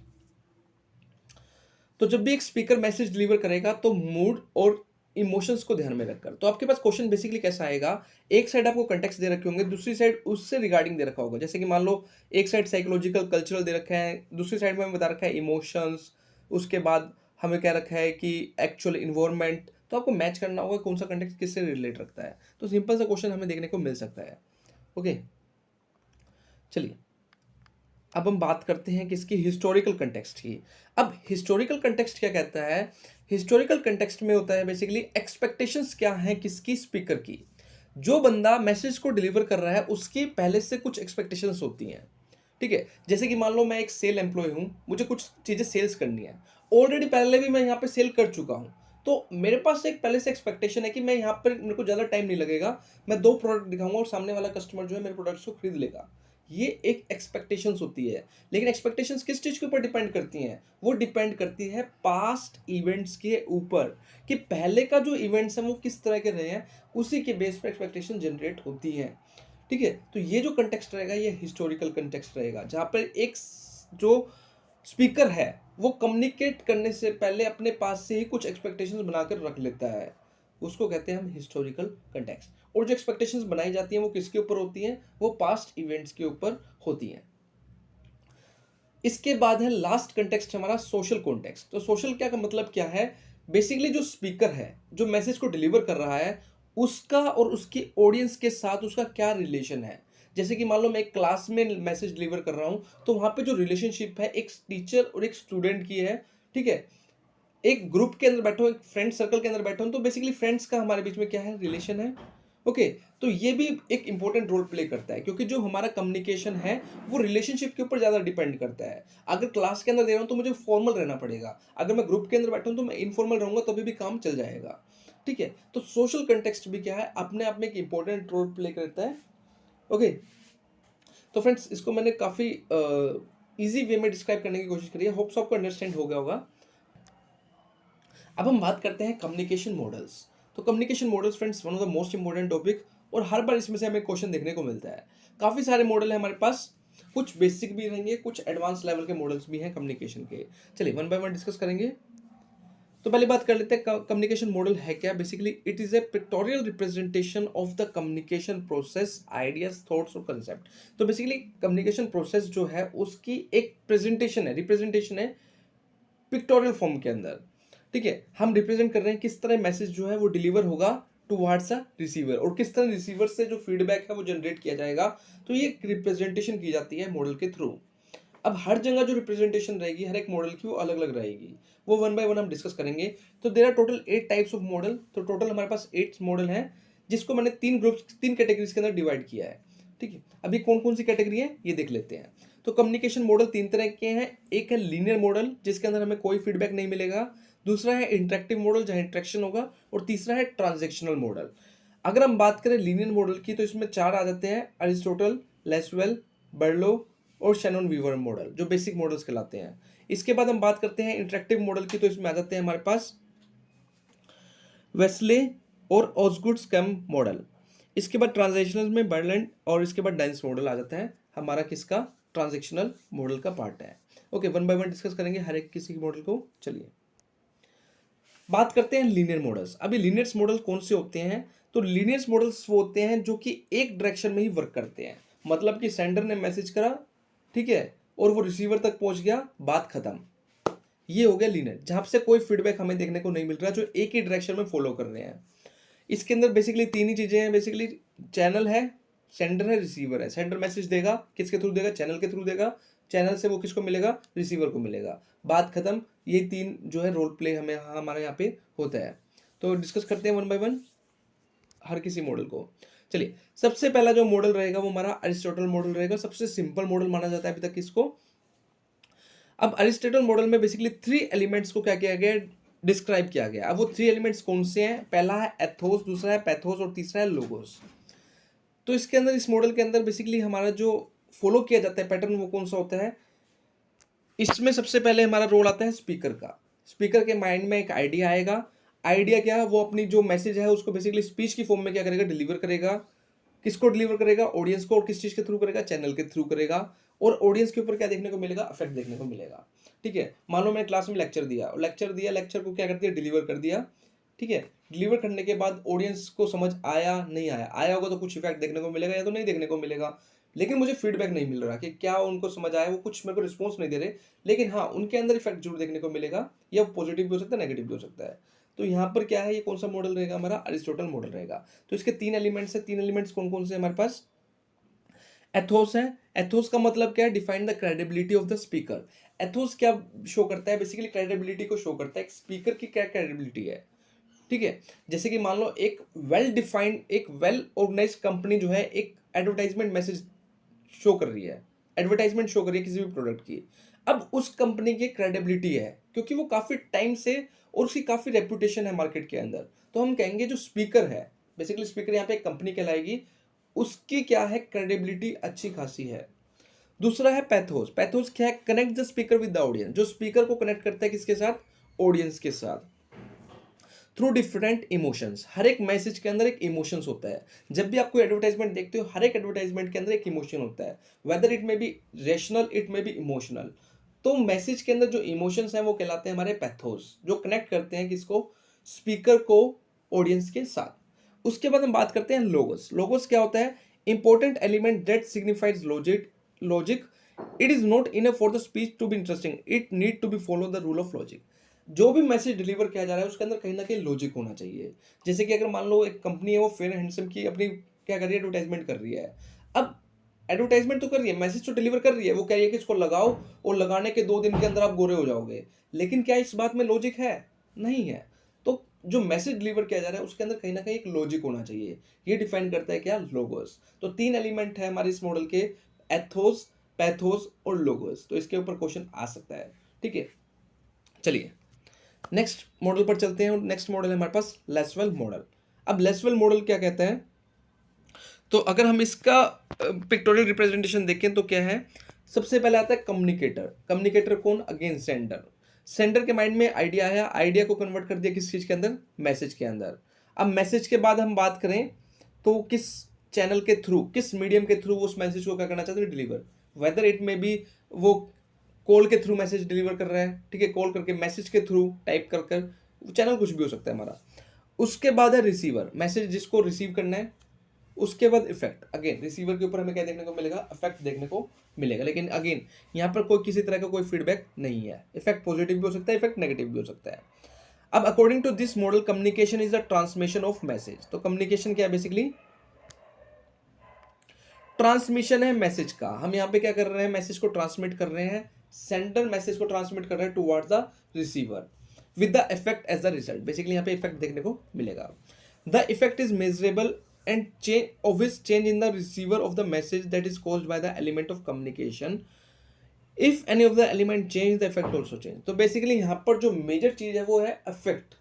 तो जब भी एक स्पीकर मैसेज डिलीवर करेगा तो मूड और इमोशंस को ध्यान में रखकर, तो आपके पास क्वेश्चन बेसिकली कैसा आएगा, एक साइड आपको कंटेक्स्ट दे रखे होंगे, दूसरी साइड उससे रिगार्डिंग दे रखा होगा। जैसे कि मान लो एक साइड साइकोलॉजिकल कल्चरल दे रखा है, दूसरी साइड में हमें बता रखा है इमोशंस, उसके बाद हमें क्या रखा है कि एक्चुअल इन्वायरमेंट। तो आपको मैच करना होगा कौन सा कंटेक्स्ट किससे रिलेट रखता है। तो सिंपल सा क्वेश्चन हमें देखने को मिल सकता है। ओके, चलिए अब हम बात करते हैं किसकी, हिस्टोरिकल कंटेक्स्ट की। अब हिस्टोरिकल कंटेक्स्ट क्या कहता है? हिस्टोरिकल कंटेक्स्ट में होता है बेसिकली एक्सपेक्टेशंस क्या हैं किसकी, स्पीकर की। जो बंदा मैसेज को डिलीवर कर रहा है उसकी पहले से कुछ एक्सपेक्टेशंस होती हैं। ठीक है? जैसे कि मान लो मैं एक सेल एम्प्लॉय हूं, मुझे कुछ चीजें सेल्स करनी है, ऑलरेडी पहले भी मैं यहाँ पे सेल कर चुका हूं। तो मेरे पास एक पहले से एक्सपेक्टेशन है कि मैं यहाँ पर, मेरे को ज़्यादा टाइम नहीं लगेगा, मैं 2 प्रोडक्ट दिखाऊंगा और सामने वाला कस्टमर जो है मेरे प्रोडक्ट्स को खरीद लेगा। ये एक एक्सपेक्टेशंस होती है। लेकिन एक्सपेक्टेशंस किस चीज़ के ऊपर डिपेंड करती हैं? वो डिपेंड करती है पास्ट इवेंट्स के ऊपर, कि पहले का जो इवेंट्स हैं वो किस तरह के रहे हैं, उसी के बेस पर एक्सपेक्टेशन जनरेट होती हैं। ठीक है? तो ये जो कंटेक्स्ट रहेगा ये हिस्टोरिकल कंटेक्स्ट रहेगा, जहाँ पर एक जो स्पीकर है वो कम्युनिकेट करने से पहले अपने पास से ही कुछ एक्सपेक्टेशंस बनाकर रख लेता है, उसको कहते हैं हम हिस्टोरिकल कंटेक्स्ट। और जो एक्सपेक्टेशंस बनाई जाती हैं वो किसके ऊपर होती हैं, वो पास्ट इवेंट्स के ऊपर होती हैं। इसके बाद है लास्ट कंटेक्स्ट हमारा सोशल कॉन्टेक्स्ट। तो सोशल क्या का मतलब क्या है, बेसिकली जो स्पीकर है जो मैसेज को डिलीवर कर रहा है उसका और उसकी ऑडियंस के साथ उसका क्या रिलेशन है। जैसे कि मान लो मैं एक क्लास में मैसेज डिलीवर कर रहा हूं, तो वहां पे जो रिलेशनशिप है एक टीचर और एक स्टूडेंट की है। ठीक है? एक ग्रुप के अंदर बैठा हूं, एक फ्रेंड सर्कल के अंदर बैठा हूं, तो बेसिकली फ्रेंड्स का हमारे बीच में क्या है, रिलेशन है। ओके, तो ये भी एक इंपॉर्टेंट रोल प्ले करता है, क्योंकि जो हमारा कम्युनिकेशन है वो रिलेशनशिप के ऊपर ज़्यादा डिपेंड करता है। अगर क्लास के अंदर दे रहा हूँ तो मुझे फॉर्मल रहना पड़ेगा, अगर मैं ग्रुप के अंदर बैठा हूँ तो मैं इनफॉर्मल रहूंगा, तभी भी काम चल जाएगा। ठीक है? तो सोशल कंटेक्स्ट भी क्या है, अपने आप में एक इंपॉर्टेंट रोल प्ले करता है। ओके, तो फ्रेंड्स इसको मैंने काफ़ी ईजी वे में डिस्क्राइब करने की कोशिश करी है, होप्स आपको अंडरस्टैंड हो गया होगा। अब हम बात करते हैं कम्युनिकेशन मॉडल्स। तो communication models friends one of the most important topic, और हर बार इसमें से हमें क्वेश्चन देखने को मिलता है। काफ़ी सारे मॉडल है हमारे पास, कुछ बेसिक भी रहेंगे, कुछ एडवांस लेवल के मॉडल्स भी हैं कम्युनिकेशन के। चलिए वन बाय वन डिस्कस करेंगे। तो पहले बात कर लेते हैं कम्युनिकेशन मॉडल है क्या। Basically it is a pictorial representation of the communication process, ideas, thoughts और कंसेप्ट। तो बेसिकली कम्युनिकेशन प्रोसेस जो है उसकी एक प्रेजेंटेशन है, रिप्रेजेंटेशन है पिक्टोरियल फॉर्म के अंदर। ठीक है, हम रिप्रेजेंट कर रहे हैं किस तरह मैसेज जो है वो डिलीवर होगा टुवर्ड्स अ रिसीवर, और किस तरह रिसीवर से जो फीडबैक है वो जनरेट किया जाएगा। तो ये रिप्रेजेंटेशन की जाती है मॉडल के थ्रू। अब हर जगह जो रिप्रेजेंटेशन रहेगी हर एक मॉडल की वो अलग अलग रहेगी, वो वन बाय वन हम डिस्कस करेंगे। तो there are total 8 types of model. तो टोटल हमारे पास 8 मॉडल हैं, जिसको मैंने 3 कैटेगरीज के अंदर डिवाइड किया है। ठीक है, अभी कौन कौन सी कैटेगरी है ये देख लेते हैं। तो कम्युनिकेशन मॉडल 3 तरह के हैं। एक है लीनियर मॉडल, जिसके अंदर हमें कोई फीडबैक नहीं मिलेगा। दूसरा है इंटरेक्टिव मॉडल, जहां इंटरेक्शन होगा। और तीसरा है ट्रांजेक्शनल मॉडल। अगर हम बात करें लीनियर मॉडल की, तो इसमें 4 आ जाते हैं: अरिस्टोटल, लेसवेल, बर्लो और शैनन वीवर मॉडल, जो बेसिक मॉडल्स कहलाते हैं। इसके बाद हम बात करते हैं इंटरेक्टिव मॉडल की, तो इसमें आ जाते हैं हमारे पास वेस्ले और ऑसगुड स्कैम मॉडल। इसके बाद ट्रांजेक्शनल में बर्लैंड, और इसके बाद डांस मॉडल आ जाता है हमारा किसका, ट्रांजेक्शनल मॉडल का पार्ट है। Okay, one by one discuss करेंगे हर एक किसी मॉडल को। चलिए बात करते हैं लीनियर मॉडल्स। अभी लीनियर्स मॉडल कौन से होते हैं? तो लीनियर्स मॉडल्स वो होते हैं जो कि एक डायरेक्शन में ही वर्क करते हैं। मतलब कि सेंडर ने मैसेज करा, ठीक है, और वो रिसीवर तक पहुंच गया, बात खत्म। ये हो गया लीनियर, जहां से कोई फीडबैक हमें देखने को नहीं मिल रहा, जो एक ही डायरेक्शन में फॉलो कर रहे हैं। इसके अंदर बेसिकली 3 ही चीजें हैं। बेसिकली चैनल है, सेंडर है, रिसीवर है। सेंडर मैसेज देगा, किसके थ्रू देगा? चैनल के थ्रू देगा। चैनल से वो किसको मिलेगा? रिसीवर को मिलेगा। बात खत्म। ये 3 जो है रोल प्ले हमें हमारे यहाँ पे होता है। तो डिस्कस करते हैं वन बाय वन हर किसी मॉडल को। चलिए, सबसे पहला जो मॉडल रहेगा वो हमारा अरिस्टोटल मॉडल रहेगा। सबसे सिंपल मॉडल माना जाता है अभी तक इसको। अब अरिस्टोटल मॉडल में बेसिकली 3 एलिमेंट्स को क्या किया गया, डिस्क्राइब किया गया। अब वो 3 एलिमेंट्स कौन से हैं? पहला है एथोस, दूसरा है पैथोस और तीसरा है लोगोस। तो इसके अंदर, इस मॉडल के अंदर बेसिकली हमारा जो फॉलो किया जाता है पैटर्न, वो कौन सा होता है? इसमें सबसे पहले हमारा रोल आता है स्पीकर का। स्पीकर के माइंड में एक आइडिया आएगा। आइडिया क्या है? वो अपनी जो मैसेज है उसको बेसिकली स्पीच की फॉर्म में क्या करेगा, डिलीवर करेगा। किसको डिलीवर करेगा? ऑडियंस को। और किस चीज के थ्रू करेगा? चैनल के थ्रू करेगा। और ऑडियंस के ऊपर क्या देखने को मिलेगा? इफेक्ट देखने को मिलेगा। ठीक है, मान लो मैंने क्लास में लेक्चर दिया, लेक्चर को क्या कर दिया, डिलीवर कर दिया। ठीक है, डिलीवर करने के बाद ऑडियंस को समझ आया, नहीं आया, आया होगा तो कुछ इफेक्ट देखने को मिलेगा या तो नहीं देखने को मिलेगा। लेकिन मुझे फीडबैक नहीं मिल रहा कि क्या उनको समझ आया, वो कुछ मेरे को रिस्पॉन्स नहीं दे रहे। लेकिन हाँ, उनके अंदर इफेक्ट जरूर देखने को मिलेगा, या पॉजिटिव भी हो सकता है, नेगेटिव भी हो सकता है। तो यहाँ पर क्या है, ये कौन सा मॉडल रहेगा? हमारा अरिस्टोटल मॉडल रहेगा। तो इसके 3 एलिमेंट्स है। 3 एलिमेंट्स कौन कौन से हमारे पास? एथोस है। एथोस का मतलब क्या है? Define the credibility of the speaker. Athos क्या शो करता है? बेसिकली क्रेडिबिलिटी को शो करता है, एक स्पीकर की क्या क्रेडिबिलिटी है। ठीक है, जैसे कि मान लो एक वेल डिफाइंड, एक वेल ऑर्गेनाइज्ड कंपनी जो है एक एडवर्टाइजमेंट मैसेज शो कर रही है, एडवर्टाइजमेंट शो कर रही है किसी भी प्रोडक्ट की। अब उस कंपनी की क्रेडिबिलिटी है, क्योंकि वो काफी टाइम से, और उसकी काफी रेपुटेशन है मार्केट के अंदर। तो हम कहेंगे जो स्पीकर है, बेसिकली स्पीकर यहाँ पे एक कंपनी कहलाएगी, उसकी क्या है, क्रेडिबिलिटी अच्छी खासी है। दूसरा है पैथोस। पैथोस क्या है? Connect the speaker with the audience. जो स्पीकर को कनेक्ट करता है किसके साथ? ऑडियंस के साथ, थ्रू डिफरेंट इमोशंस। हर एक मैसेज के अंदर एक इमोशंस होता है। जब भी आप कोई एडवर्टाइजमेंट देखते हो, हर एक एडवर्टाइजमेंट के अंदर एक इमोशन होता है, whether it may be rational, it may be emotional. तो मैसेज के अंदर जो इमोशंस हैं वो कहलाते हैं हमारे पैथोस, जो कनेक्ट करते हैं किसको? स्पीकर को ऑडियंस के साथ। उसके बाद हम बात करते हैं लोगोस। लोगोस क्या होता है? Important element that signifies logic. It is not enough for the speech to be interesting, it need to be follow the rule of logic. जो भी मैसेज डिलीवर किया जा रहा है उसके अंदर कहीं ना कहीं लॉजिक होना चाहिए। जैसे कि अगर मान लो एक कंपनी है, वो फेयर हैंडसम की अपनी क्या कर रही है, एडवर्टाइजमेंट कर रही है। अब एडवर्टाइजमेंट तो कर रही है, मैसेज तो डिलीवर कर रही है, वो कह रही है कि इसको लगाओ और लगाने के 2 दिन के अंदर आप गोरे हो जाओगे। लेकिन क्या इस बात में लॉजिक है? नहीं है। तो जो मैसेज डिलीवर किया जा रहा है उसके अंदर कहीं ना कहीं एक लॉजिक होना चाहिए। ये डिफाइन करता है क्या? लोगोस। तो 3 एलिमेंट है हमारे इस मॉडल के, एथोस, पैथोस और लोगोस। तो इसके ऊपर क्वेश्चन आ सकता है। ठीक है, चलिए नेक्स्ट मॉडल पर चलते हैं। नेक्स्ट मॉडल है हमारे पास लेसवेल मॉडल। अब लेसवेल मॉडल क्या कहता है? तो अगर हम इसका पिक्टोरियल रिप्रेजेंटेशन देखें तो क्या है? सबसे पहले आता है कम्युनिकेटर। कम्युनिकेटर कौन? Again sender. सेंडर के माइंड में आइडिया है, आइडिया को कन्वर्ट कर दिया किस चीज के अंदर? मैसेज के अंदर। अब मैसेज के बाद हम बात करें तो किस चैनल के थ्रू, किस मीडियम के थ्रू उस मैसेज को क्या करना चाहते हैं? Deliver. Whether it may be वो कॉल के थ्रू मैसेज डिलीवर कर रहा है, ठीक है, कॉल करके मैसेज के थ्रू टाइप कर कर चैनल कुछ भी हो सकता है हमारा। उसके बाद है रिसीवर, मैसेज जिसको रिसीव करना है। उसके बाद इफेक्ट, अगेन रिसीवर के ऊपर हमें क्या देखने को मिलेगा, इफेक्ट देखने को मिलेगा। लेकिन अगेन यहाँ पर कोई किसी तरह का कोई फीडबैक नहीं है। इफेक्ट पॉजिटिव भी हो सकता है, इफेक्ट नेगेटिव भी हो सकता है। अब according to this model communication is the transmission of message. तो कम्युनिकेशन क्या है, बेसिकली ट्रांसमिशन है मैसेज का। हम यहाँ पे क्या कर रहे हैं, मैसेज को ट्रांसमिट कर रहे हैं। सेंडर मैसेज को ट्रांसमिट कर रहा है towards the receiver with the effect as the result. Basically यहाँ पे इफेक्ट देखने को मिलेगा। The effect is measurable and change in the receiver of the message that is caused by the element of communication. If any of the element change, the effect also change. तो basically यहाँ पर जो major चीज है वो है effect.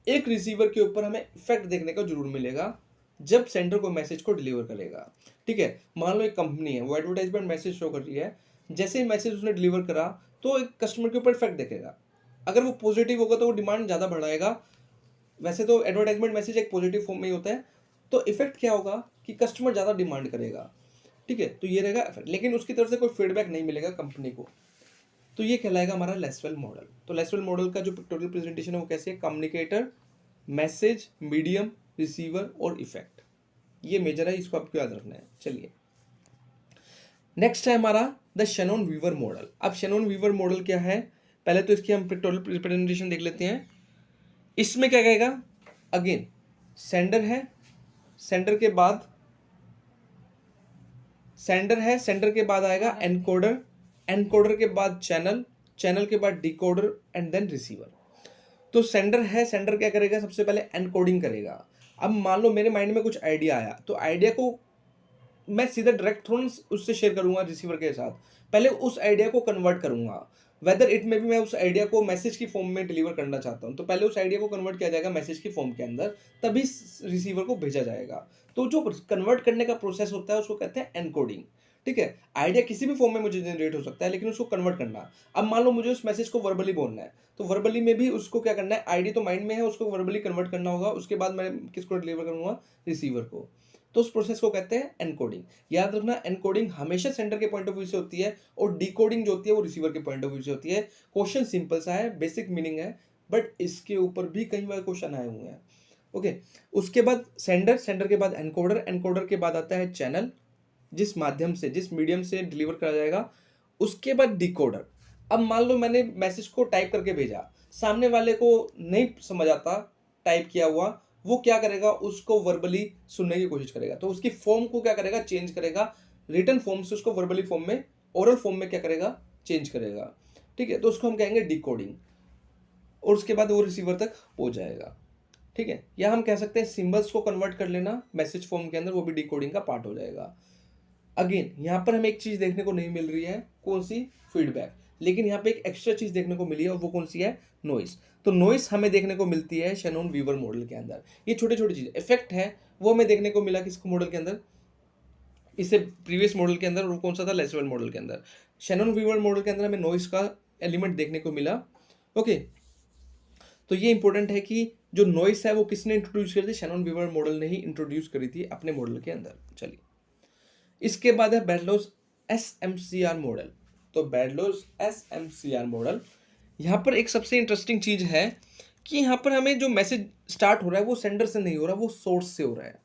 एक receiver के ऊपर हमें इफेक्ट देखने को जरूर मिलेगा जब सेंडर को मैसेज को डिलीवर करेगा। ठीक है, मान लो एक कंपनी है, वो एडवर्टाइजमेंट मैसेज शो कर रही है। जैसे ही मैसेज उसने डिलीवर करा तो एक कस्टमर के ऊपर इफेक्ट देखेगा। अगर वो पॉजिटिव होगा तो वो डिमांड ज़्यादा बढ़ाएगा। वैसे तो एडवर्टाइजमेंट मैसेज एक पॉजिटिव फॉर्म में ही होता है, तो इफेक्ट क्या होगा कि कस्टमर ज़्यादा डिमांड करेगा। ठीक है, तो ये रहेगा इफेक्ट, लेकिन उसकी तरफ से कोई फीडबैक नहीं मिलेगा कंपनी को। तो ये कहलाएगा हमारा लेसवेल मॉडल। तो लेसवेल मॉडल का जो पिक्टोरियल प्रेजेंटेशन है वो कैसे है, कम्युनिकेटर, मैसेज, मीडियम, रिसीवर और इफेक्ट। ये मेजर है, इसको आपको याद रखना है। चलिए नेक्स्ट है हमारा द शैनॉन वीवर मॉडल। अब शैनॉन वीवर मॉडल क्या है, पहले तो इसकी हम पिक्टोरियल प्रेजेंटेशन देख लेते हैं। इसमें क्या कहेगा, अगेन सेंडर है, सेंडर के बाद सेंडर है, सेंडर के बाद आएगा एनकोडर, एनकोडर के बाद चैनल, चैनल के बाद डिकोडर एंड देन रिसीवर। तो सेंडर है, सेंडर क्या करेगा, सबसे पहले एनकोडिंग करेगा। अब मान लो मेरे माइंड में कुछ आइडिया आया, तो आइडिया को मैं सीधा डायरेक्ट थोड़ा उससे शेयर करूंगा रिसीवर के साथ, पहले उस आइडिया को कन्वर्ट करूंगा। वेदर इट में भी मैं उस आइडिया को मैसेज की फॉर्म में डिलीवर करना चाहता हूं, तो पहले उस आइडिया को कन्वर्ट किया जाएगा मैसेज की फॉर्म के अंदर, तभी रिसीवर को भेजा जाएगा। तो जो कन्वर्ट करने का प्रोसेस होता है उसको कहते हैं एनकोडिंग। ठीक है, आइडिया किसी भी फॉर्म में मुझे जनरेट हो सकता है, लेकिन उसको कन्वर्ट करना। अब मान लो मुझे उस मैसेज को वर्बली बोलना है, तो वर्बली में भी उसको क्या करना है, आइडिया तो माइंड में है, उसको वर्बली कन्वर्ट करना होगा। उसके बाद मैं किसको डिलीवर करूंगा, रिसीवर को। तो उस प्रोसेस को कहते हैं एनकोडिंग। याद रखना, एनकोडिंग हमेशा सेंडर के पॉइंट ऑफ व्यू से होती है और डिकोडिंग जो होती है वो रिसीवर के पॉइंट ऑफ व्यू से होती है। क्वेश्चन सिंपल सा है, बेसिक मीनिंग है, बट इसके ऊपर भी कई बार क्वेश्चन आए हुए हैं। ओके, उसके बाद सेंडर, सेंडर के बाद एनकोडर, एनकोडर के बाद आता है चैनल, जिस माध्यम से, जिस मीडियम से डिलीवर करा जाएगा। उसके बाद डिकोडर। अब मान लो मैंने मैसेज को टाइप करके भेजा, सामने वाले को नहीं समझ आता टाइप किया हुआ, वो क्या करेगा, उसको वर्बली सुनने की कोशिश करेगा, तो उसकी फॉर्म को क्या करेगा, चेंज करेगा। रिटन फॉर्म से उसको वर्बली फॉर्म में, ओरल फॉर्म में क्या करेगा, चेंज करेगा। ठीक है, तो उसको हम कहेंगे डिकोडिंग, और उसके बाद वो रिसीवर तक पहुंच जाएगा। ठीक है, या हम कह सकते हैं सिंबल्स को कन्वर्ट कर लेना मैसेज फॉर्म के अंदर, वो भी डिकोडिंग का पार्ट हो जाएगा। अगेन यहाँ पर हमें एक चीज देखने को नहीं मिल रही है, कौन सी, फीडबैक, लेकिन यहाँ पे एक एक्स्ट्रा चीज देखने को मिली है, और वो कौन सी है, नॉइस। तो नॉइस हमें देखने को मिलती है शैनॉन वीवर मॉडल के अंदर। ये छोटे छोटे चीज, इफेक्ट है वो हमें देखने को मिला किस मॉडल के अंदर, इससे प्रीवियस मॉडल के अंदर, और कौन सा था, लेसवेल मॉडल के अंदर। शैनॉन वीवर मॉडल के अंदर हमें नॉइस का एलिमेंट देखने को मिला। ओके, तो ये इंपॉर्टेंट है कि जो नॉइस है वो किसने इंट्रोड्यूस करी थी, शैनॉन वीवर मॉडल ने ही इंट्रोड्यूस करी थी अपने मॉडल के अंदर। चलिए, इसके बाद है बैडलॉस SMCR मॉडल। तो बैडलॉस SMCR मॉडल, यहाँ पर एक सबसे इंटरेस्टिंग चीज है कि यहाँ पर हमें जो मैसेज स्टार्ट हो रहा है वो सेंडर से नहीं हो रहा, वो सोर्स से हो रहा है।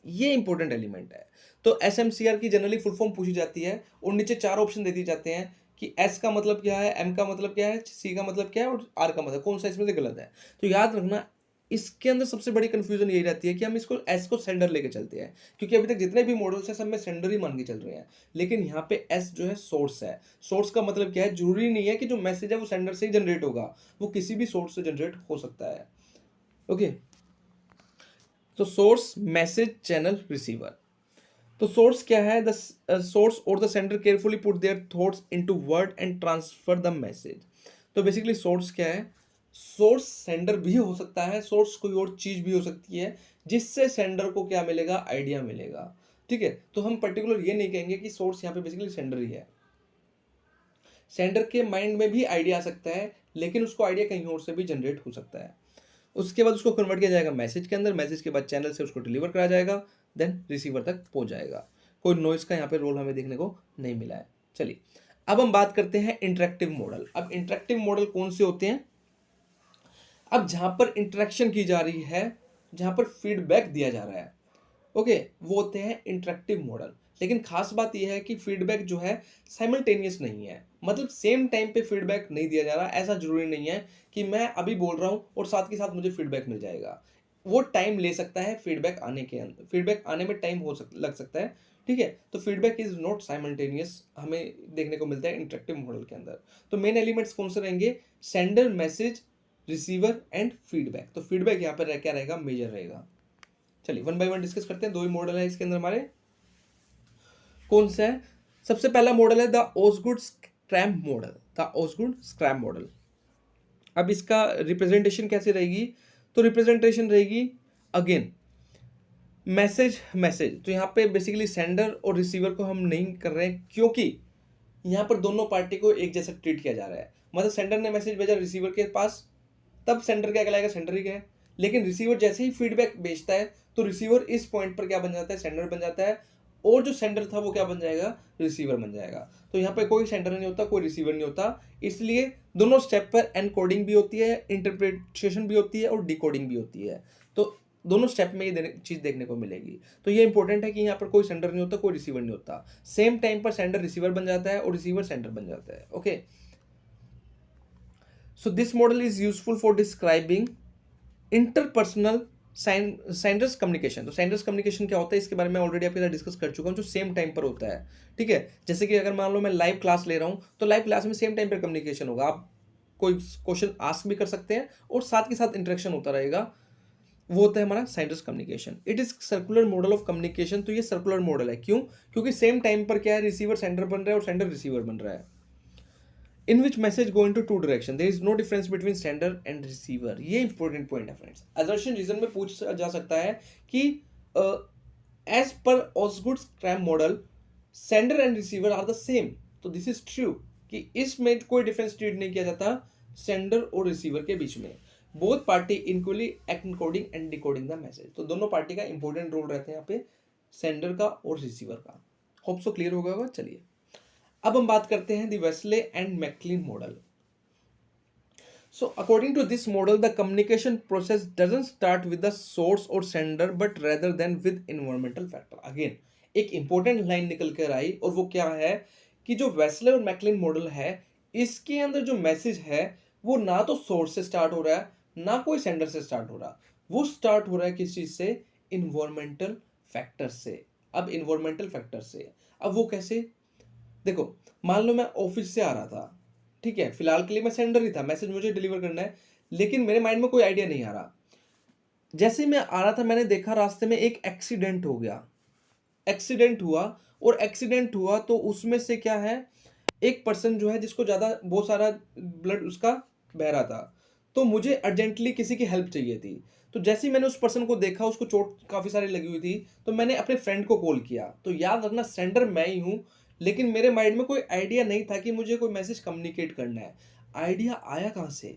ये इंपॉर्टेंट एलिमेंट है। तो SMCR की जनरली फुल फॉर्म पूछी जाती है, और नीचे 4 ऑप्शन दे दिए जाते हैं कि S का मतलब क्या है, M का मतलब क्या है, C का मतलब क्या है, और R का मतलब कौन सा इसमें से गलत है। तो याद रखना, इसके अंदर सबसे बड़ी कंफ्यूजन यही रहती है कि हम इसको S को सेंडर लेके चलते हैं, क्योंकि अभी तक जितने भी मॉडल्स हैं सब में सेंडर ही मान के चल रहे हैं। लेकिन यहाँ पे S जो है सोर्स है। सोर्स का मतलब क्या है, जरूरी नहीं है कि जो मैसेज है वो सेंडर से ही जनरेट होगा, वो किसी भी सोर्स से जनरेट हो सकता है। ओके, तो सोर्स, मैसेज, चैनल, रिसीवर। तो सोर्स क्या है, द सोर्स और the sender carefully put their thoughts into word and transfer the message. तो बेसिकली सोर्स क्या है, सोर्स सेंडर भी हो सकता है, सोर्स कोई और चीज भी हो सकती है, जिससे सेंडर को क्या मिलेगा, आइडिया मिलेगा। ठीक है, तो हम पर्टिकुलर ये नहीं कहेंगे कि सोर्स यहाँ पे बेसिकली सेंडर ही है। सेंडर के माइंड में भी आइडिया आ सकता है, लेकिन उसको आइडिया कहीं और से भी जनरेट हो सकता है। उसके बाद उसको कन्वर्ट किया जाएगा मैसेज के अंदर, मैसेज के बाद चैनल से उसको डिलीवर करा जाएगा, देन रिसीवर तक पहुंच जाएगा। कोई नॉइस का यहाँ पे रोल हमें देखने को नहीं मिला है। चलिए, अब हम बात करते हैं इंटरेक्टिव मॉडल। अब इंटरेक्टिव मॉडल कौन से होते हैं, अब जहां पर इंटरेक्शन की जा रही है, जहां पर फीडबैक दिया जा रहा है, ओके, वो होते हैं इंटरेक्टिव मॉडल। लेकिन खास बात यह है कि फीडबैक जो है साइमल्टेनियस नहीं है, मतलब सेम टाइम पे फीडबैक नहीं दिया जा रहा। ऐसा जरूरी नहीं है कि मैं अभी बोल रहा हूं और साथ के साथ मुझे फीडबैक मिल जाएगा। वो टाइम ले सकता है, फीडबैक आने के अंदर, फीडबैक आने में टाइम लग सकता है। ठीक है, तो फीडबैक इज नॉट साइमल्टेनियस हमें देखने को मिलता है इंटरेक्टिव मॉडल के अंदर। तो मेन एलिमेंट्स कौन से रहेंगे? Sender, message, receiver and feedback. तो फीडबैक यहाँ पर क्या रहेगा? मेजर रहेगा। चलिए वन बाय वन डिस्कस करते हैं। दो ही मॉडल है इसके अंदर हमारे। कौन सा है? सबसे पहला मॉडल है the Osgood scrum model. The Osgood scrum model. अब इसका रिप्रेजेंटेशन कैसे रहेगी? तो रिप्रेजेंटेशन रहेगी अगेन मैसेज मैसेज। तो यहाँ पे बेसिकली सेंडर और रिसीवर को हम नहीं कर रहे हैं, क्योंकि यहाँ पर दोनों पार्टी को एक जैसा ट्रीट किया जा रहा है। मतलब सेंडर ने मैसेज भेजा रिसीवर के पास, तब सेंडर क्या कहलाएगा? सेंडर ही क्या है। लेकिन रिसीवर जैसे ही फीडबैक भेजता है तो रिसीवर इस पॉइंट पर क्या बन जाता है? सेंडर बन जाता है, और जो सेंडर था वो क्या बन जाएगा? रिसीवर बन जाएगा। तो यहाँ पे कोई सेंडर नहीं होता, कोई रिसीवर नहीं होता। इसलिए दोनों स्टेप पर एनकोडिंग भी होती है, इंटरप्रिटेशन भी होती है और डिकोडिंग भी होती है। तो दोनों स्टेप में ये चीज देखने को मिलेगी। तो ये इंपॉर्टेंट है कि यहाँ पर कोई सेंडर नहीं होता, कोई रिसीवर नहीं होता। सेम टाइम पर सेंडर रिसीवर बन जाता है और रिसीवर सेंडर बन जाता है। Okay, so this model is useful for describing interpersonal senders communication. तो सेंडर्स कम्युनिकेशन क्या होता है, इसके बारे में ऑलरेडी आपके साथ डिस्कस कर चुका हूँ, जो सेम टाइम पर होता है। ठीक है, जैसे कि अगर मान लो मैं लाइव क्लास ले रहा हूँ, तो लाइव क्लास में सेम टाइम पर कम्युनिकेशन होगा। आप कोई क्वेश्चन आस्क भी कर सकते हैं और साथ के साथ इंटरेक्शन होता रहेगा। वो होता है हमारा senders communication. It is circular model of communication. तो ये सर्कुलर मॉडल है, क्यों? क्योंकि सेम टाइम पर क्या है? रिसीवर सेंडर बन रहा है और सेंडर रिसीवर बन रहा है। In which message go into two direction, there is no difference between sender and receiver। ये इंपॉर्टेंट पॉइंट है फ्रेंड्स। assertion रीजन में पूछ जा सकता है कि एज पर Osgood Schramm model sender and receiver are the same. तो दिस इज ट्रू कि इसमें कोई डिफरेंस ट्रीट नहीं किया जाता सेंडर और रिसीवर के बीच में। Both party equally encoding and decoding the message. तो दोनों पार्टी का इंपॉर्टेंट रोल रहता है यहाँ पे, सेंडर का और रिसीवर का। होप सो क्लियर होगा। चलिए अब हम बात करते हैं the Westley and MacLean model. So according to this model, the communication process doesn't start with the source or sender, but rather than with environmental factor। Again एक important line निकल कर आई, और वो क्या है कि जो वेस्ले और मैकक्लीन मॉडल है, इसके अंदर जो मैसेज है वो ना तो सोर्स से स्टार्ट हो रहा है, ना कोई सेंडर से स्टार्ट हो रहा। वो स्टार्ट हो रहा है किस चीज से? इन्वायरमेंटल फैक्टर से। अब इन्वायरमेंटल फैक्टर से, अब वो कैसे? देखो मान लो मैं ऑफिस से आ रहा था, ठीक है, फिलहाल के लिए मैं सेंडर ही था, मैसेज मुझे डिलीवर करना है, लेकिन मेरे माइंड में कोई आइडिया नहीं आ रहा। जैसे ही मैं आ रहा था, मैंने देखा रास्ते में एक एक्सीडेंट हो गया। एक्सीडेंट हुआ, और एक्सीडेंट हुआ तो उसमें से क्या है, एक पर्सन जो है जिसको ज्यादा बहुत सारा ब्लड उसका बह रहा था, तो मुझे अर्जेंटली किसी की हेल्प चाहिए थी। तो जैसे ही मैंने उस पर्सन को देखा, उसको चोट काफी सारी लगी हुई थी, तो मैंने अपने फ्रेंड को कॉल किया। तो याद रखना सेंडर मैं ही हूं, लेकिन मेरे माइंड में कोई आइडिया नहीं था कि मुझे कोई मैसेज कम्युनिकेट करना है। आइडिया आया कहाँ से?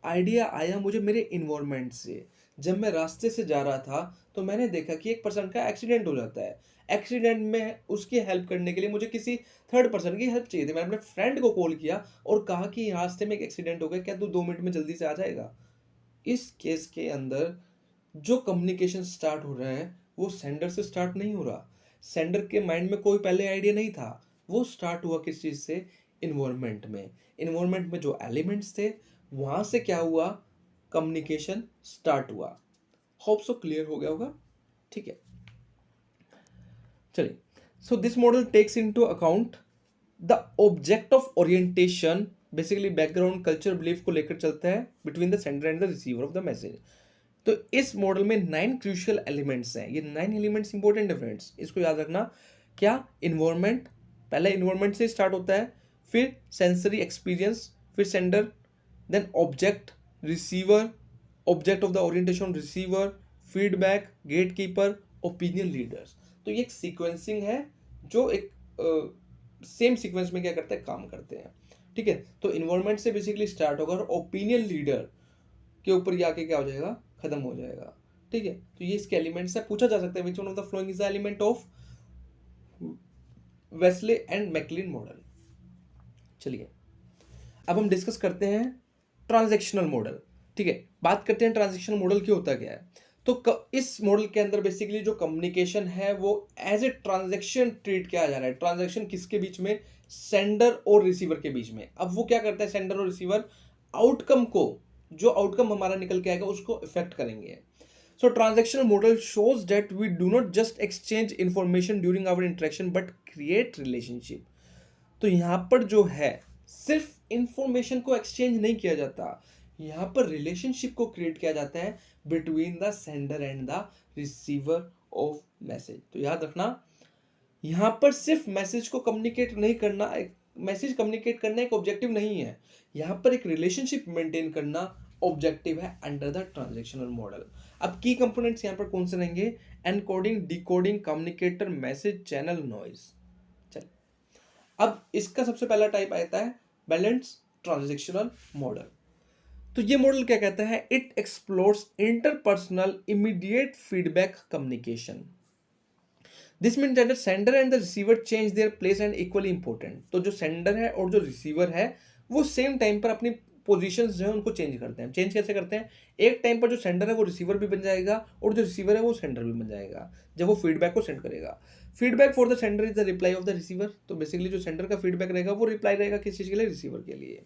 आइडिया आया मुझे मेरे इन्वायरमेंट से। जब मैं रास्ते से जा रहा था, तो मैंने देखा कि एक पर्सन का एक्सीडेंट हो जाता है। एक्सीडेंट में उसकी हेल्प करने के लिए मुझे किसी थर्ड पर्सन की हेल्प चाहिए थी। मैंने अपने फ्रेंड को कॉल किया और कहा कि रास्ते में एक एक्सीडेंट हो गया, क्या तू 2 मिनट में जल्दी से आ जाएगा? इस केस के अंदर जो कम्युनिकेशन स्टार्ट हो रहा है, वो सेंडर से स्टार्ट नहीं हो रहा। सेंडर के माइंड में कोई पहले आइडिया नहीं था। वो स्टार्ट हुआ किस चीज से? इन्वायरमेंट में। इन्वायरमेंट में जो एलिमेंट्स थे, वहां से क्या हुआ? कम्युनिकेशन स्टार्ट हुआ। होप सो क्लियर हो गया होगा। ठीक है, चलिए। So this model takes into account the object of orientation, basically background, culture, belief को लेकर चलता है between the sender and the receiver of the message. तो इस मॉडल में 9 क्रूशियल एलिमेंट्स हैं। ये 9 एलिमेंट्स इंपॉर्टेंट है फ्रेंड्स, इसको याद रखना। क्या? इन्वायरमेंट, पहले इन्वायरमेंट से स्टार्ट होता है, फिर सेंसरी एक्सपीरियंस, फिर sender, then object, receiver, object of the orientation, receiver, feedback, gatekeeper, opinion leaders. तो ये एक सीक्वेंसिंग है, जो एक सेम सीक्वेंस में क्या करते हैं? काम करते हैं। ठीक है, तो इन्वायरमेंट से बेसिकली स्टार्ट होगा और ओपिनियन लीडर के ऊपर ये आके क्या हो जाएगा? खत्म हो जाएगा। ठीक है, तो ये इसके एलिमेंट्स है। पूछा जा सकता है which one of the following is the element of Westley and MacLean model. चलिए अब हम डिस्कस करते हैं ट्रांजैक्शनल मॉडल। ठीक है, बात करते हैं ट्रांजैक्शन मॉडल की होता क्या है। तो इस मॉडल के अंदर बेसिकली जो कम्युनिकेशन है वो एज ए ट्रांजैक्शन ट्रीट किया जा रहा है। ट्रांजैक्शन किसके बीच में, सेंडर और रिसीवर के बीच में। अब वो क्या करता है सेंडर और रिसीवर, आउटकम को, जो आउटकम हमारा निकल के आएगा उसको इफेक्ट करेंगे। So transactional model shows that we do not just exchange information during our interaction but create relationship. तो यहाँ पर जो है सिर्फ इंफॉर्मेशन को एक्सचेंज नहीं किया जाता, यहाँ पर रिलेशनशिप को क्रिएट किया जाता है between the sender and the receiver of message. तो याद रखना, यहाँ पर सिर्फ मैसेज को कम्युनिकेट नहीं करना, मैसेज कम्युनिकेट करना एक ऑब्जेक्टिव नहीं है, यहाँ पर एक रिलेशनशिप मेंटेन करना ऑब्जेक्टिव है अंडर द ट्रांजैक्शनल मॉडल। अब की कंपोनेंट्स यहाँ पर कौन से रहेंगे, encoding, decoding, communicator, message, channel, noise. चल, अब इसका सबसे पहला टाइप आता है बैलेंस ट्रांजैक्शनल मॉडल। तो ये मॉडल क्या कहता है, it explores interpersonal immediate feedback communication. This means that the sender and the receiver change their place and equally important. तो जो सेंडर है और जो रिसीवर है वो सेम टाइम पर अपनी पोजीशंस जो है उनको चेंज करते हैं। चेंज कैसे करते हैं, एक टाइम पर जो सेंडर है वो रिसीवर भी बन जाएगा और जो रिसीवर है वो सेंडर भी बन जाएगा जब वो फीडबैक को सेंड करेगा। Feedback for the sender is the reply off the receiver. तो बेसिकली जो सेंडर का फीडबैक रहेगा वो रिप्लाई रहेगा किस चीज़ के लिए, रिसीवर के लिए।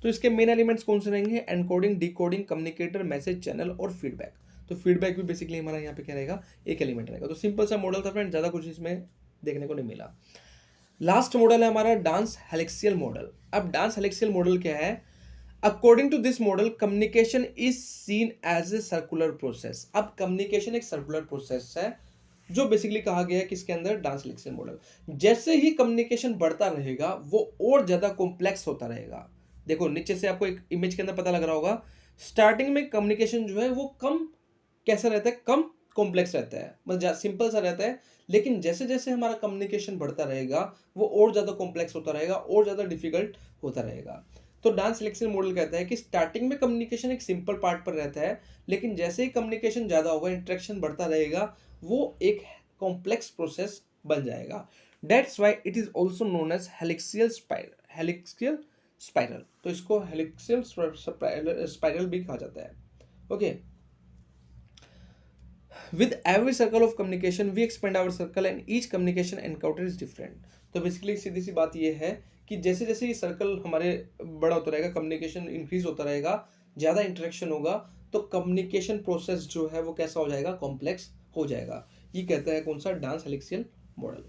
तो इसके मेन एलिमेंट्स कौन से रहेंगे, encoding, decoding, communicator, message, channel और फीडबैक। तो फीडबैक भी बेसिकली हमारा यहाँ पे क्या रहेगा, एक एलिमेंट रहेगा। तो सिंपल सा मॉडल था फ्रेंड, ज़्यादा कुछ इसमें देखने को नहीं मिला। लास्ट मॉडल है हमारा डांस हेलिक्सियल मॉडल। अब डांस हेलिक्सियल मॉडल क्या है, according to this model communication is seen as a circular process. अब कम्युनिकेशन एक सर्कुलर प्रोसेस है जो बेसिकली कहा गया है किसके अंदर, डांस हेलिक्सियल मॉडल। जैसे ही कम्युनिकेशन बढ़ता रहेगा वो और ज्यादा कॉम्प्लेक्स होता रहेगा। देखो नीचे से आपको एक इमेज के अंदर पता लग रहा होगा, स्टार्टिंग में कम्युनिकेशन जो है वो कम कैसा रहता है, कम कॉम्प्लेक्स रहता है, मतलब सिंपल सा रहता है। लेकिन जैसे जैसे हमारा कम्युनिकेशन बढ़ता रहेगा वो और ज़्यादा कॉम्प्लेक्स होता रहेगा और ज़्यादा डिफिकल्ट होता रहेगा। तो डांस सिलेक्शन मॉडल कहता है कि स्टार्टिंग में कम्युनिकेशन एक सिंपल पार्ट पर रहता है, लेकिन जैसे ही कम्युनिकेशन ज़्यादा होगा, इंटरेक्शन बढ़ता रहेगा, वो एक कॉम्प्लेक्स प्रोसेस बन जाएगा। That's why it is also known as helical spiral. Helical spiral, तो इसको हेलिक्सियल स्पाइरल भी कहा जाता है। Okay, with every circle of communication we expand our circle and each communication encounter is different। तो basically सीधी सी बात ये है कि जैसे जैसे ये सर्कल हमारे बड़ा होता रहेगा, कम्युनिकेशन इंक्रीज होता रहेगा, ज़्यादा इंटरेक्शन होगा, तो कम्युनिकेशन प्रोसेस जो है वो कैसा हो जाएगा, कॉम्प्लेक्स हो जाएगा। ये कहता है कौन सा, Dance helical model.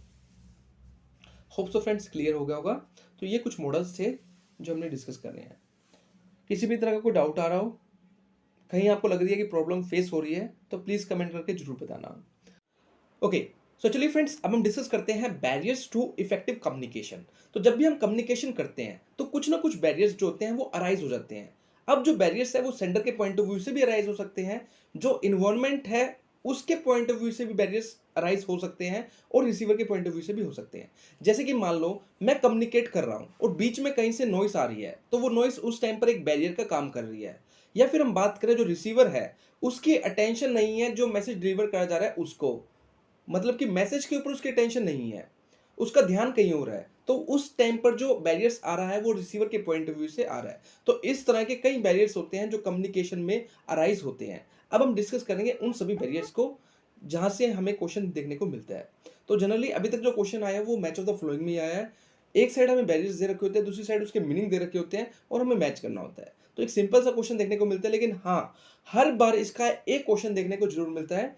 Hope so friends clear हो गया होगा। तो ये कुछ मॉडल्स थे जो हमने डिस्कस करने हैं। किसी भी तरह का कोई डाउट आ रहा हो, कहीं आपको लग रही है कि प्रॉब्लम फेस हो रही है, तो प्लीज कमेंट करके जरूर बताना। ओके, सो चलिए फ्रेंड्स, अब हम डिस्कस करते हैं बैरियर्स टू इफेक्टिव कम्युनिकेशन। तो जब भी हम कम्युनिकेशन करते हैं तो कुछ ना कुछ बैरियर्स जो होते हैं वो अराइज हो जाते हैं। अब जो बैरियर्स है वो सेंडर के पॉइंट ऑफ व्यू से भी अराइज हो सकते हैं, जो इन्वायरमेंट है उसके पॉइंट ऑफ व्यू से भी बैरियर्स अराइज हो सकते हैं, और रिसीवर के पॉइंट ऑफ व्यू से भी हो सकते हैं। जैसे कि मान लो मैं कम्युनिकेट कर रहा हूँ और बीच में कहीं से नॉइस आ रही है, तो वो नॉइस उस टाइम पर एक बैरियर का काम कर रही है। या फिर हम बात करें जो रिसीवर है उसकी अटेंशन नहीं है जो मैसेज डिलीवर करा जा रहा है उसको, मतलब कि मैसेज के ऊपर उसकी अटेंशन नहीं है, उसका ध्यान कहीं और है, तो उस टाइम पर जो बैरियर्स आ रहा है वो रिसीवर के पॉइंट ऑफ व्यू से आ रहा है। तो इस तरह के कई बैरियर्स होते हैं जो कम्युनिकेशन में अराइज होते हैं। अब हम डिस्कस करेंगे उन सभी बैरियर्स को जहां से हमें क्वेश्चन देखने को मिलता है। तो जनरली अभी तक जो क्वेश्चन आया है वो मैच ऑफ द फ्लोइंग में आया है। एक साइड हमें बैरियर्स दे रखे होते हैं, दूसरी साइड उसके मीनिंग दे रखे होते हैं और हमें मैच करना होता है। तो एक सिंपल सा क्वेश्चन देखने को मिलता है, लेकिन हाँ हर बार इसका एक क्वेश्चन देखने को जरूर मिलता है।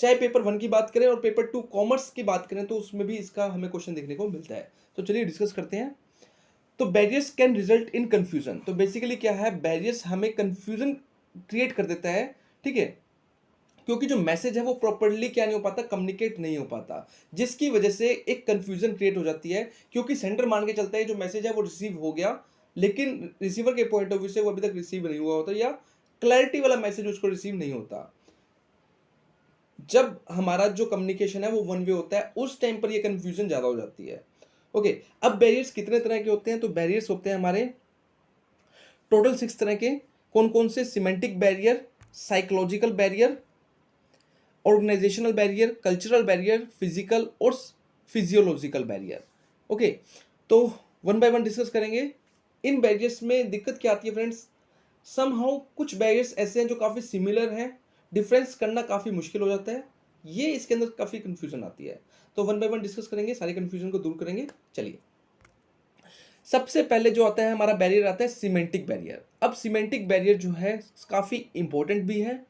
चाहे पेपर 1 की बात करें और पेपर 2 कॉमर्स की बात करें तो उसमें भी इसका हमें क्वेश्चन देखने को मिलता है। तो चलिए डिस्कस करते हैं। तो barriers can result in confusion. तो बेसिकली क्या है, बैरियर्स हमें कंफ्यूजन क्रिएट कर देता है, ठीक है, क्योंकि जो मैसेज है वो प्रॉपर्ली क्या नहीं हो पाता, कम्युनिकेट नहीं हो पाता, जिसकी वजह से एक कंफ्यूजन क्रिएट हो जाती है। क्योंकि सेंडर मान के चलता है जो मैसेज है वो रिसीव हो गया, लेकिन रिसीवर के पॉइंट ऑफ व्यू से वो अभी तक रिसीव नहीं हुआ होता, या क्लैरिटी वाला मैसेज उसको रिसीव नहीं होता। जब हमारा जो कम्युनिकेशन है वो वन वे होता है, उस टाइम पर ये कंफ्यूजन ज्यादा हो जाती है। ओके, अब बैरियर्स कितने तरह के होते हैं, तो बैरियर्स होते हैं हमारे टोटल 6 तरह के। कौन कौन से, semantic barrier, psychological barrier, organisational barrier, cultural barrier, physical और फिजियोलॉजिकल बैरियर। ओके, तो वन बाय वन डिस्कस करेंगे। इन बैरियर्स में दिक्कत क्या आती है फ्रेंड्स, समहाउ कुछ बैरियर्स ऐसे हैं जो काफ़ी सिमिलर हैं, डिफरेंस करना काफ़ी मुश्किल हो जाता है, ये इसके अंदर काफ़ी कन्फ्यूजन आती है। तो वन बाय वन डिस्कस करेंगे, सारी कन्फ्यूजन को दूर करेंगे। चलिए, सबसे पहले जो आता है हमारा बैरियर आता है सिमेंटिक बैरियर। अब सिमेंटिक बैरियर जो है काफ़ी इंपॉर्टेंट भी है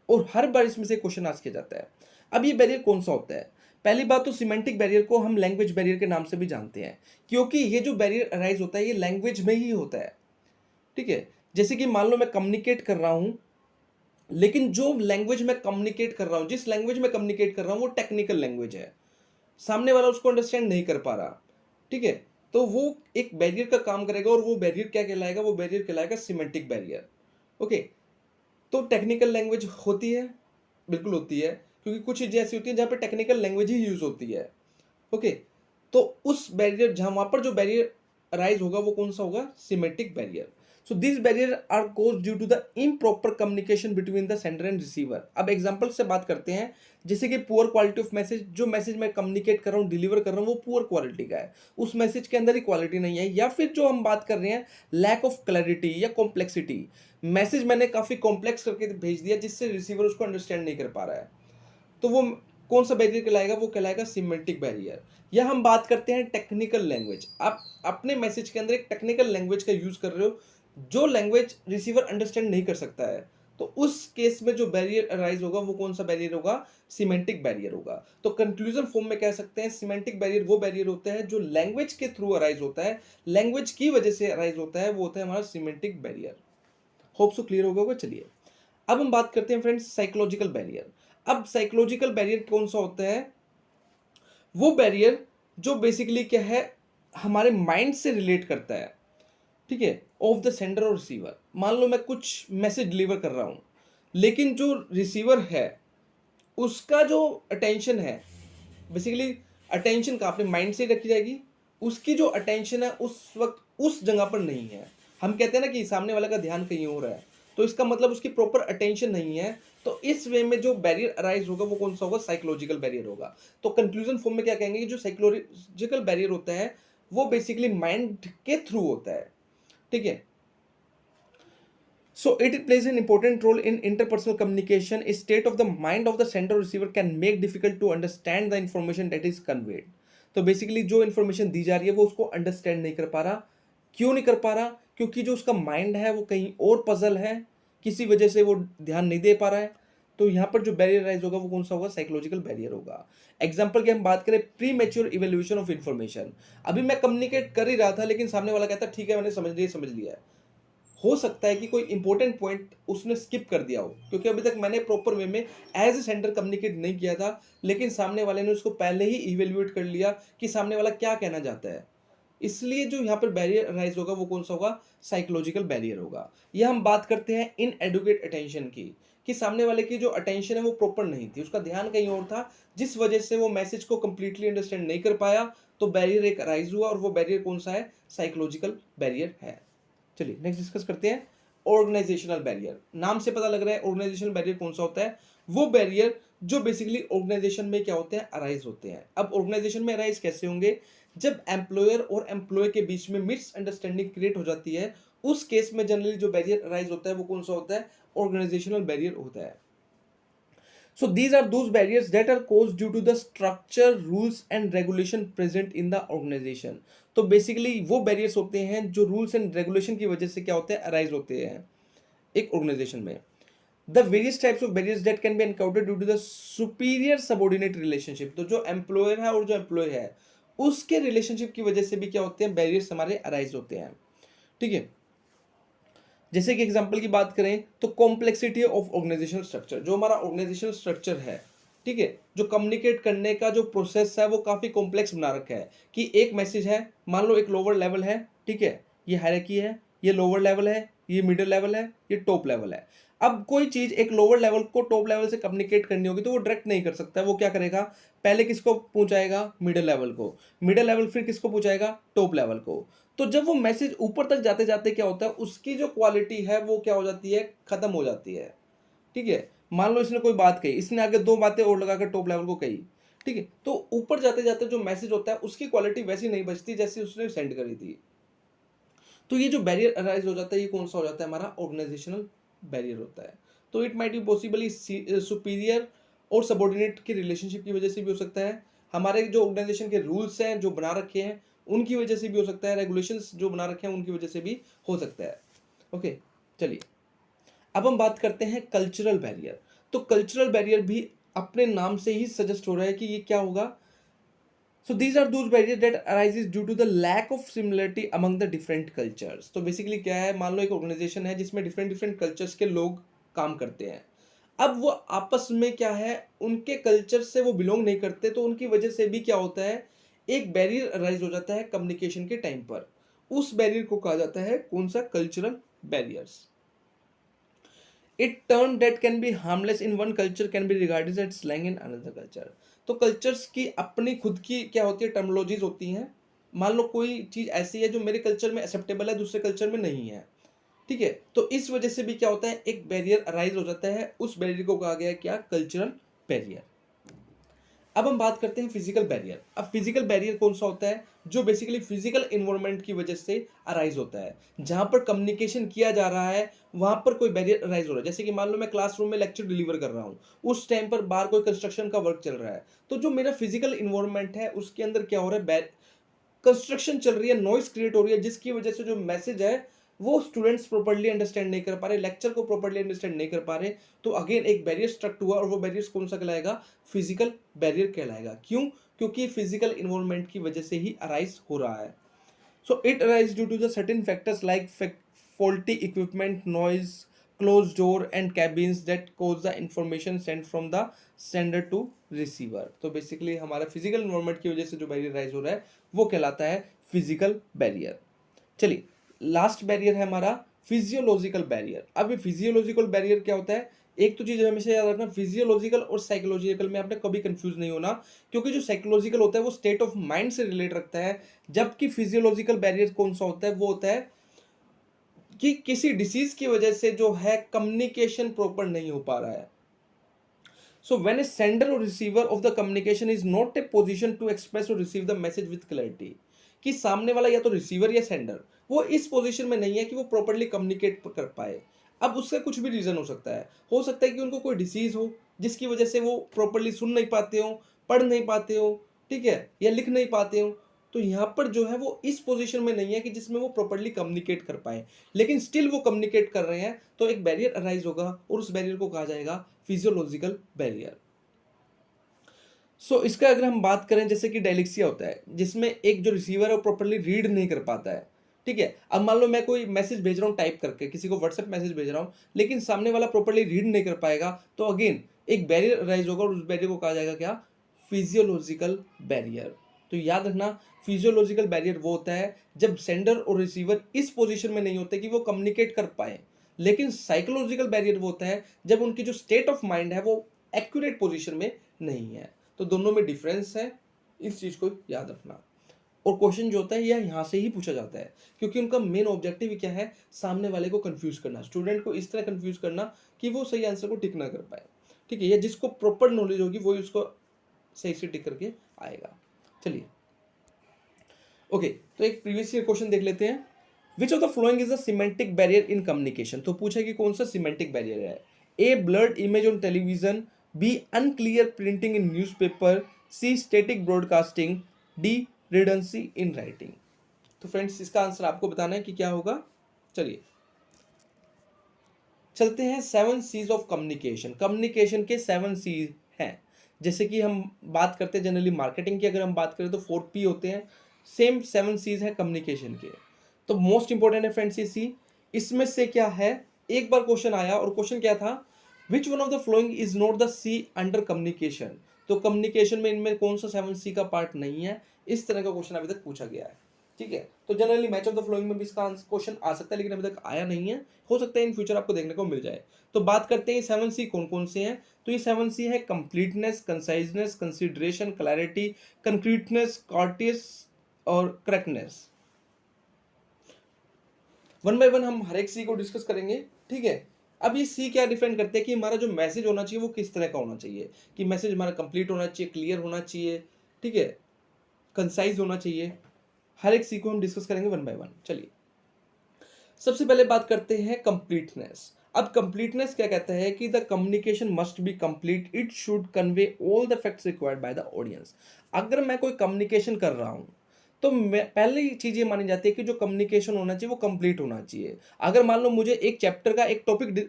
और हर बार इसमें से क्वेश्चन आस्क किया जाता है। अब ये बैरियर कौन सा होता है? पहली बात तो सिमेंटिक बैरियर को हम लैंग्वेज बैरियर के नाम से भी जानते हैं, क्योंकि ये जो बैरियर अराइज होता है ये लैंग्वेज में ही होता है। ठीक है, जैसे कि मान लो मैं कम्युनिकेट कर रहा हूं, लेकिन जो लैंग्वेज में कम्युनिकेट कर रहा हूं, जिस लैंग्वेज में कम्युनिकेट कर रहा हूं वो टेक्निकल लैंग्वेज है, सामने वाला उसको अंडरस्टैंड नहीं कर पा रहा। ठीक है, तो वो एक बैरियर का काम करेगा और वो बैरियर क्या कहलाएगा? वो बैरियर कहलाएगा सिमेंटिक बैरियर। ओके, तो टेक्निकल लैंग्वेज होती है, बिल्कुल होती है, क्योंकि कुछ चीज़ें ऐसी होती हैं जहाँ पे टेक्निकल लैंग्वेज ही यूज होती है। ओके, तो उस बैरियर जहाँ वहाँ पर जो बैरियर अराइज होगा वो कौन सा होगा? Semantic barrier. So this barrier are caused due to the improper communication between the sender and receiver. अब एग्जांपल से बात करते हैं, जैसे कि पुअर क्वालिटी ऑफ मैसेज, जो मैसेज मैं कम्युनिकेट कर रहा हूँ, डिलीवर कर रहा हूँ, वो पुअर क्वालिटी का है, उस मैसेज के अंदर ही क्वालिटी नहीं है। या फिर जो हम बात कर रहे हैं लैक ऑफ क्लैरिटी या कॉम्प्लेक्सिटी, मैसेज मैंने काफ़ी कॉम्प्लेक्स करके भेज दिया जिससे रिसीवर उसको अंडरस्टैंड नहीं कर पा रहा है, तो वो कौन सा बैरियर कहलाएगा? वो कहलाएगा सिमेंटिक बैरियर। या हम बात करते हैं टेक्निकल लैंग्वेज, आप अपने मैसेज के अंदर एक टेक्निकल लैंग्वेज का यूज कर रहे हो, जो लैंग्वेज रिसीवर अंडरस्टैंड नहीं कर सकता है, तो उस केस में जो बैरियर अराइज होगा वो कौन सा बैरियर होगा? सिमेंटिक बैरियर होगा। तो कंक्लूजन फॉर्म में कह सकते हैं सिमेंटिक बैरियर वो बैरियर होता है जो लैंग्वेज के थ्रू अराइज होता है, लैंग्वेज की वजह से अराइज होता है, वो होता है हमारा semantic barrier. Hope so clear होगा। चलिए, अब हम बात करते हैं फ्रेंड्स साइकोलॉजिकल बैरियर। अब साइकोलॉजिकल बैरियर कौन सा होता है? वो बैरियर जो बेसिकली क्या है, हमारे माइंड से रिलेट करता है। ठीक है, ऑफ द सेंडर और रिसीवर। मान लो मैं कुछ मैसेज डिलीवर कर रहा हूं, लेकिन जो रिसीवर है उसका जो अटेंशन है, बेसिकली अटेंशन का अपने माइंड से ही रखी जाएगी, उसकी जो अटेंशन है उस वक्त उस जगह पर नहीं है। हम कहते हैं ना कि सामने वाले का ध्यान कहीं और है, तो इसका मतलब उसकी प्रॉपर अटेंशन नहीं है। तो इस वे में जो बैरियर अराइज होगा वो कौन सा होगा? साइकोलॉजिकल बैरियर होगा। तो कंक्लूजन फॉर्म में क्या कहेंगे कि जो साइकोलॉजिकल बैरियर होता है वो बेसिकली माइंड के थ्रू होता है। ठीक है, so it plays an important role in interpersonal communication. A state of the mind of the sender or receiver can make difficult to understand the information that is conveyed. तो basically जो information दी जा रही है वो उसको understand नहीं कर पा रहा। क्यों नहीं कर पा रहा? क्योंकि जो उसका माइंड है वो कहीं और पजल है, किसी वजह से वो ध्यान नहीं दे पा रहा है। तो यहाँ पर जो बैरियर राइज होगा वो कौन सा होगा? साइकोलॉजिकल बैरियर होगा। एग्जाम्पल की हम बात करें, pre mature evaluation of information. अभी मैं कम्युनिकेट कर ही रहा था लेकिन सामने वाला कहता ठीक है मैंने समझ लिया है। हो सकता है कि कोई इंपॉर्टेंट पॉइंट उसने स्किप कर दिया हो, क्योंकि अभी तक मैंने प्रॉपर वे में एज ए सेंडर कम्युनिकेट नहीं किया था, लेकिन सामने वाले ने उसको पहले ही इवेल्युएट कर लिया कि सामने वाला क्या कहना चाहता है। इसलिए जो यहाँ पर बैरियर राइज होगा वो कौन सा होगा? साइकोलॉजिकल बैरियर होगा। यह हम बात करते हैं इन एडुकेट अटेंशन की, कि सामने वाले की जो अटेंशन है वो प्रॉपर नहीं थी, उसका ध्यान कहीं और था, जिस वजह से वो मैसेज को कंप्लीटली अंडरस्टैंड नहीं कर पाया। तो बैरियर एक राइज हुआ और वो बैरियर कौन सा है? साइकोलॉजिकल बैरियर है। चलिए नेक्स्ट डिस्कस करते हैं ऑर्गेनाइजेशनल बैरियर। नाम से पता लग रहा है ऑर्गेनाइजेशनल बैरियर कौन सा होता है? वो बैरियर जो बेसिकली ऑर्गेनाइजेशन में क्या होते हैं? अराइज होते हैं। अब ऑर्गेनाइजेशन में अराइज कैसे होंगे? जब एम्प्लॉयर और एम्प्लॉय के बीच में मिसअंडरस्टैंडिंग क्रिएट हो जाती है, उस केस में जनरली जो बैरियर अराइज होता है वो कौन सा होता है? ऑर्गेनाइजेशनल बैरियर होता है। So these are those barriers that are caused due to the structure, rules and regulation present in the organization. तो बेसिकली वो बैरियर्स होते हैं जो रूल्स एंड रेगुलेशन की वजह से क्या होते हैं? अराइज होते हैं एक ऑर्गेनाइजेशन में। The various types of barriers that can be encountered due to the superior subordinate relationship. तो जो एम्प्लॉयर है और जो एम्प्लॉय है उसके रिलेशनशिप की वजह से भी क्या होते हैं? बैरियर्स हमारे अराइज होते हैं। ठीक है, जैसे कि एग्जांपल की बात करें तो कॉम्प्लेक्सिटी ऑफ ऑर्गेनाइजेशनल स्ट्रक्चर, जो हमारा ऑर्गेनाइजेशनल स्ट्रक्चर है, ठीक है, जो कम्युनिकेट करने का जो प्रोसेस है वो काफ़ी कॉम्प्लेक्स बना रखा है। कि एक मैसेज है, मान लो एक लोअर लेवल है, ठीक है, ये हायरार्की है, ये लोअर लेवल है, ये मिडिल लेवल है, ये टॉप लेवल है। अब कोई चीज़ एक लोअर लेवल को टॉप लेवल से कम्युनिकेट करनी होगी तो वो डायरेक्ट नहीं कर सकता, वो क्या करेगा? पहले किसको पहुंचाएगा? मिडिल लेवल को, मिडिल लेवल फिर किसको पहुंचाएगा? टॉप लेवल को। तो जब वो मैसेज ऊपर तक जाते जाते क्या होता है, उसकी जो क्वालिटी है वो क्या हो जाती है? खत्म हो जाती है। ठीक है, मान लो इसने कोई बात कही, इसने आगे दो बातें और लगाकर टॉप लेवल को कही, ठीक है, तो ऊपर जाते जाते जो मैसेज होता है उसकी क्वालिटी वैसी नहीं बचती जैसी उसने सेंड करी थी। तो ये जो बैरियर अराइज हो जाता है ये कौन सा हो जाता है, हमारा ऑर्गेनाइजेशनल बैरियर होता है। तो it might be possibly superior और सबॉर्डिनेट की रिलेशनशिप की वजह से भी हो सकता है, हमारे जो ऑर्गेनाइजेशन के रूल्स हैं जो बना रखे हैं उनकी वजह से भी हो सकता है, रेगुलेशंस जो बना रखे हैं उनकी वजह से भी हो सकता है। ओके, चलिए अब हम बात करते हैं कल्चरल बैरियर। तो कल्चरल बैरियर भी अपने नाम से ही सजेस्ट हो रहा है कि ये क्या होगा। So these are those barriers that arises due to the lack of similarity among the different cultures. तो बेसिकली क्या है, मान लो एक ऑर्गेनाइजेशन है जिसमें डिफरेंट डिफरेंट कल्चर्स के लोग काम करते हैं। अब वो आपस में क्या है, उनके कल्चर से वो बिलोंग नहीं करते, तो उनकी वजह से भी क्या होता है, एक बैरियर अराइज हो जाता है कम्युनिकेशन के टाइम पर। उस बैरियर को कहा जाता है कौन सा, cultural barriers. It term that can be harmless in one culture can be regarded as slang in another culture. तो कल्चर्स की अपनी खुद की क्या होती है, टर्मोलॉजीज होती हैं। मान लो कोई चीज़ ऐसी है जो मेरे कल्चर में एक्सेप्टेबल है, दूसरे कल्चर में नहीं है, ठीक है, तो इस वजह से भी क्या होता है, एक बैरियर अराइज हो जाता है। उस बैरियर को कहा गया है क्या, कल्चरल बैरियर। अब हम बात करते हैं फिजिकल बैरियर। अब फिजिकल बैरियर कौन सा होता है, जो बेसिकली फिजिकल इन्वायरमेंट की वजह से अराइज होता है। जहां पर कम्युनिकेशन किया जा रहा है वहां पर कोई बैरियर अराइज हो रहा है। जैसे कि मान लो मैं क्लासरूम में लेक्चर डिलीवर कर रहा हूं, उस टाइम पर बाहर कोई कंस्ट्रक्शन का वर्क चल रहा है, तो जो मेरा फिजिकल इन्वायरमेंट है उसके अंदर क्या हो रहा है, कंस्ट्रक्शन चल रही है, नॉइस क्रिएट हो रही है, जिसकी वजह से जो मैसेज है वो स्टूडेंट्स प्रॉपर्ली अंडरस्टैंड नहीं कर पा रहे, लेक्चर को प्रॉपर्ली अंडरस्टैंड नहीं कर पा रहे। तो अगेन एक बैरियर स्ट्रक्ट हुआ और वो बैरियर कौन सा कहलाएगा, फिजिकल बैरियर कहलाएगा। क्यों, क्योंकि फिजिकल इन्वॉल्वमेंट की वजह से ही अराइज हो रहा है। So it arise due to the certain factors like faulty equipment, noise, closed door and cabins that cause the information sent from the sender to receiver। तो बेसिकली हमारा फिजिकल इन्वायरमेंट की वजह से जो बैरियर राइज हो रहा है वो कहलाता है फिजिकल बैरियर। चलिए लास्ट बैरियर है हमारा फिजियोलॉजिकल बैरियर। अब ये फिजियोलॉजिकल बैरियर क्या होता है, एक तो चीज हमेशा याद रखना, फिजियोलॉजिकल और साइकोलॉजिकल में आपने कभी कंफ्यूज नहीं होना, क्योंकि जो साइकोलॉजिकल होता है वो स्टेट ऑफ माइंड से रिलेट रखता है, जबकि फिजियोलॉजिकल बैरियर कौन सा होता है, वो होता है कि किसी डिसीज की वजह से जो है कम्युनिकेशन प्रॉपर नहीं हो पा रहा है। सो व्हेन ए सेंडर और receiver of the communication is not a position to express और receive the message with clarity, कि सामने वाला या तो रिसीवर या सेंडर वो इस पोजीशन में नहीं है कि वो प्रॉपर्ली कम्युनिकेट कर पाए। अब उसका कुछ भी रीजन हो सकता है कि उनको कोई डिसीज हो जिसकी वजह से वो प्रॉपर्ली सुन नहीं पाते हो, पढ़ नहीं पाते हो, ठीक है, या लिख नहीं पाते हो। तो यहाँ पर जो है वो इस पोजीशन में नहीं है कि जिसमें वो प्रॉपर्ली कम्युनिकेट कर पाए, लेकिन स्टिल वो कम्युनिकेट कर रहे हैं, तो एक बैरियर अराइज होगा और उस बैरियर को कहा जाएगा फिजियोलॉजिकल बैरियर। सो इसका अगर हम बात करें, जैसे कि डायलेक्सिया होता है जिसमें एक जो रिसीवर है वो प्रॉपर्ली रीड नहीं कर पाता है, ठीक है। अब मान लो मैं कोई मैसेज भेज रहा हूँ टाइप करके, किसी को व्हाट्सएप मैसेज भेज रहा हूँ, लेकिन सामने वाला प्रॉपर्ली रीड नहीं कर पाएगा, तो अगेन एक बैरियर अराइज होगा और उस बैरियर को कहा जाएगा क्या, फिजियोलॉजिकल बैरियर। तो याद रखना, फिजियोलॉजिकल बैरियर वो होता है जब सेंडर और रिसीवर इस पोजीशन में नहीं होते कि वो कम्युनिकेट कर पाए, लेकिन साइकोलॉजिकल बैरियर वो होता है जब उनकी जो स्टेट ऑफ माइंड है वो एक्यूरेट पोजीशन में नहीं है। तो दोनों में डिफरेंस है, इस चीज को याद रखना। और क्वेश्चन जो होता है यह यहाँ से ही पूछा जाता है, क्योंकि उनका मेन ऑब्जेक्टिव क्या है, सामने वाले को कंफ्यूज करना, स्टूडेंट को इस तरह कंफ्यूज करना कि वो सही आंसर को टिक ना कर पाए, ठीक है, या जिसको प्रॉपर नॉलेज होगी वही उसको सही से टिक करके आएगा। चलिए ओके, तो एक प्रीवियस ईयर क्वेश्चन देख लेते हैं। Which of the following is a semantic barrier in communication. तो पूछा कि कौन सा सिमेंटिक बैरियर है, A blurred image on television, B unclear printing in newspaper, C static broadcasting, D redundancy in writing. तो फ्रेंड्स इसका आंसर आपको बताना है कि क्या होगा। चलिए चलते हैं 7 सीज ऑफ कम्युनिकेशन। कम्युनिकेशन के 7 सी हैं। जैसे कि हम बात करते हैं जनरली मार्केटिंग की, अगर हम बात करें तो 4 पी होते हैं, सेम 7 सीज है कम्युनिकेशन के। तो मोस्ट इंपॉर्टेंट है फ्रेंड्स ये सी। इसमें से क्या है, एक बार क्वेश्चन आया और क्वेश्चन क्या था, which one of the following is not the C under communication. तो कम्युनिकेशन में इनमें कौन सा 7 सी का पार्ट नहीं है, इस तरह का क्वेश्चन अभी तक पूछा गया है, ठीक है। तो generally match of the flowing में भी इसका क्वेश्चन आ सकता है, लेकिन अभी तक आया नहीं है, हो सकता है इन फ्यूचर आपको देखने को मिल जाए। तो बात करते हैं 7 सी कौन कौन से हैं। तो ये 7 सी है completeness, conciseness, consideration, clarity, concreteness, कॉर्टियस और करेक्टनेस। वन बाय वन हम हर एक सी को डिस्कस करेंगे, ठीक है। अब ये सी क्या डिफाइन करते हैं कि हमारा जो मैसेज होना चाहिए वो किस तरह का होना चाहिए, कि मैसेज हमारा कंप्लीट होना चाहिए, क्लियर होना चाहिए, ठीक है, कंसाइज होना चाहिए। हर एक सी को हम डिस्कस करेंगे वन बाय वन। चलिए सबसे पहले बात करते हैं कंप्लीटनेस। अब कंप्लीटनेस क्या कहता है कि the communication must be complete, it should convey all the facts required by the audience. अगर मैं कोई कम्युनिकेशन कर रहा हूं तो मैं पहली चीज ये मानी जाती है कि जो कम्युनिकेशन होना चाहिए वो कंप्लीट होना चाहिए। अगर मान लो मुझे एक चैप्टर का एक टॉपिक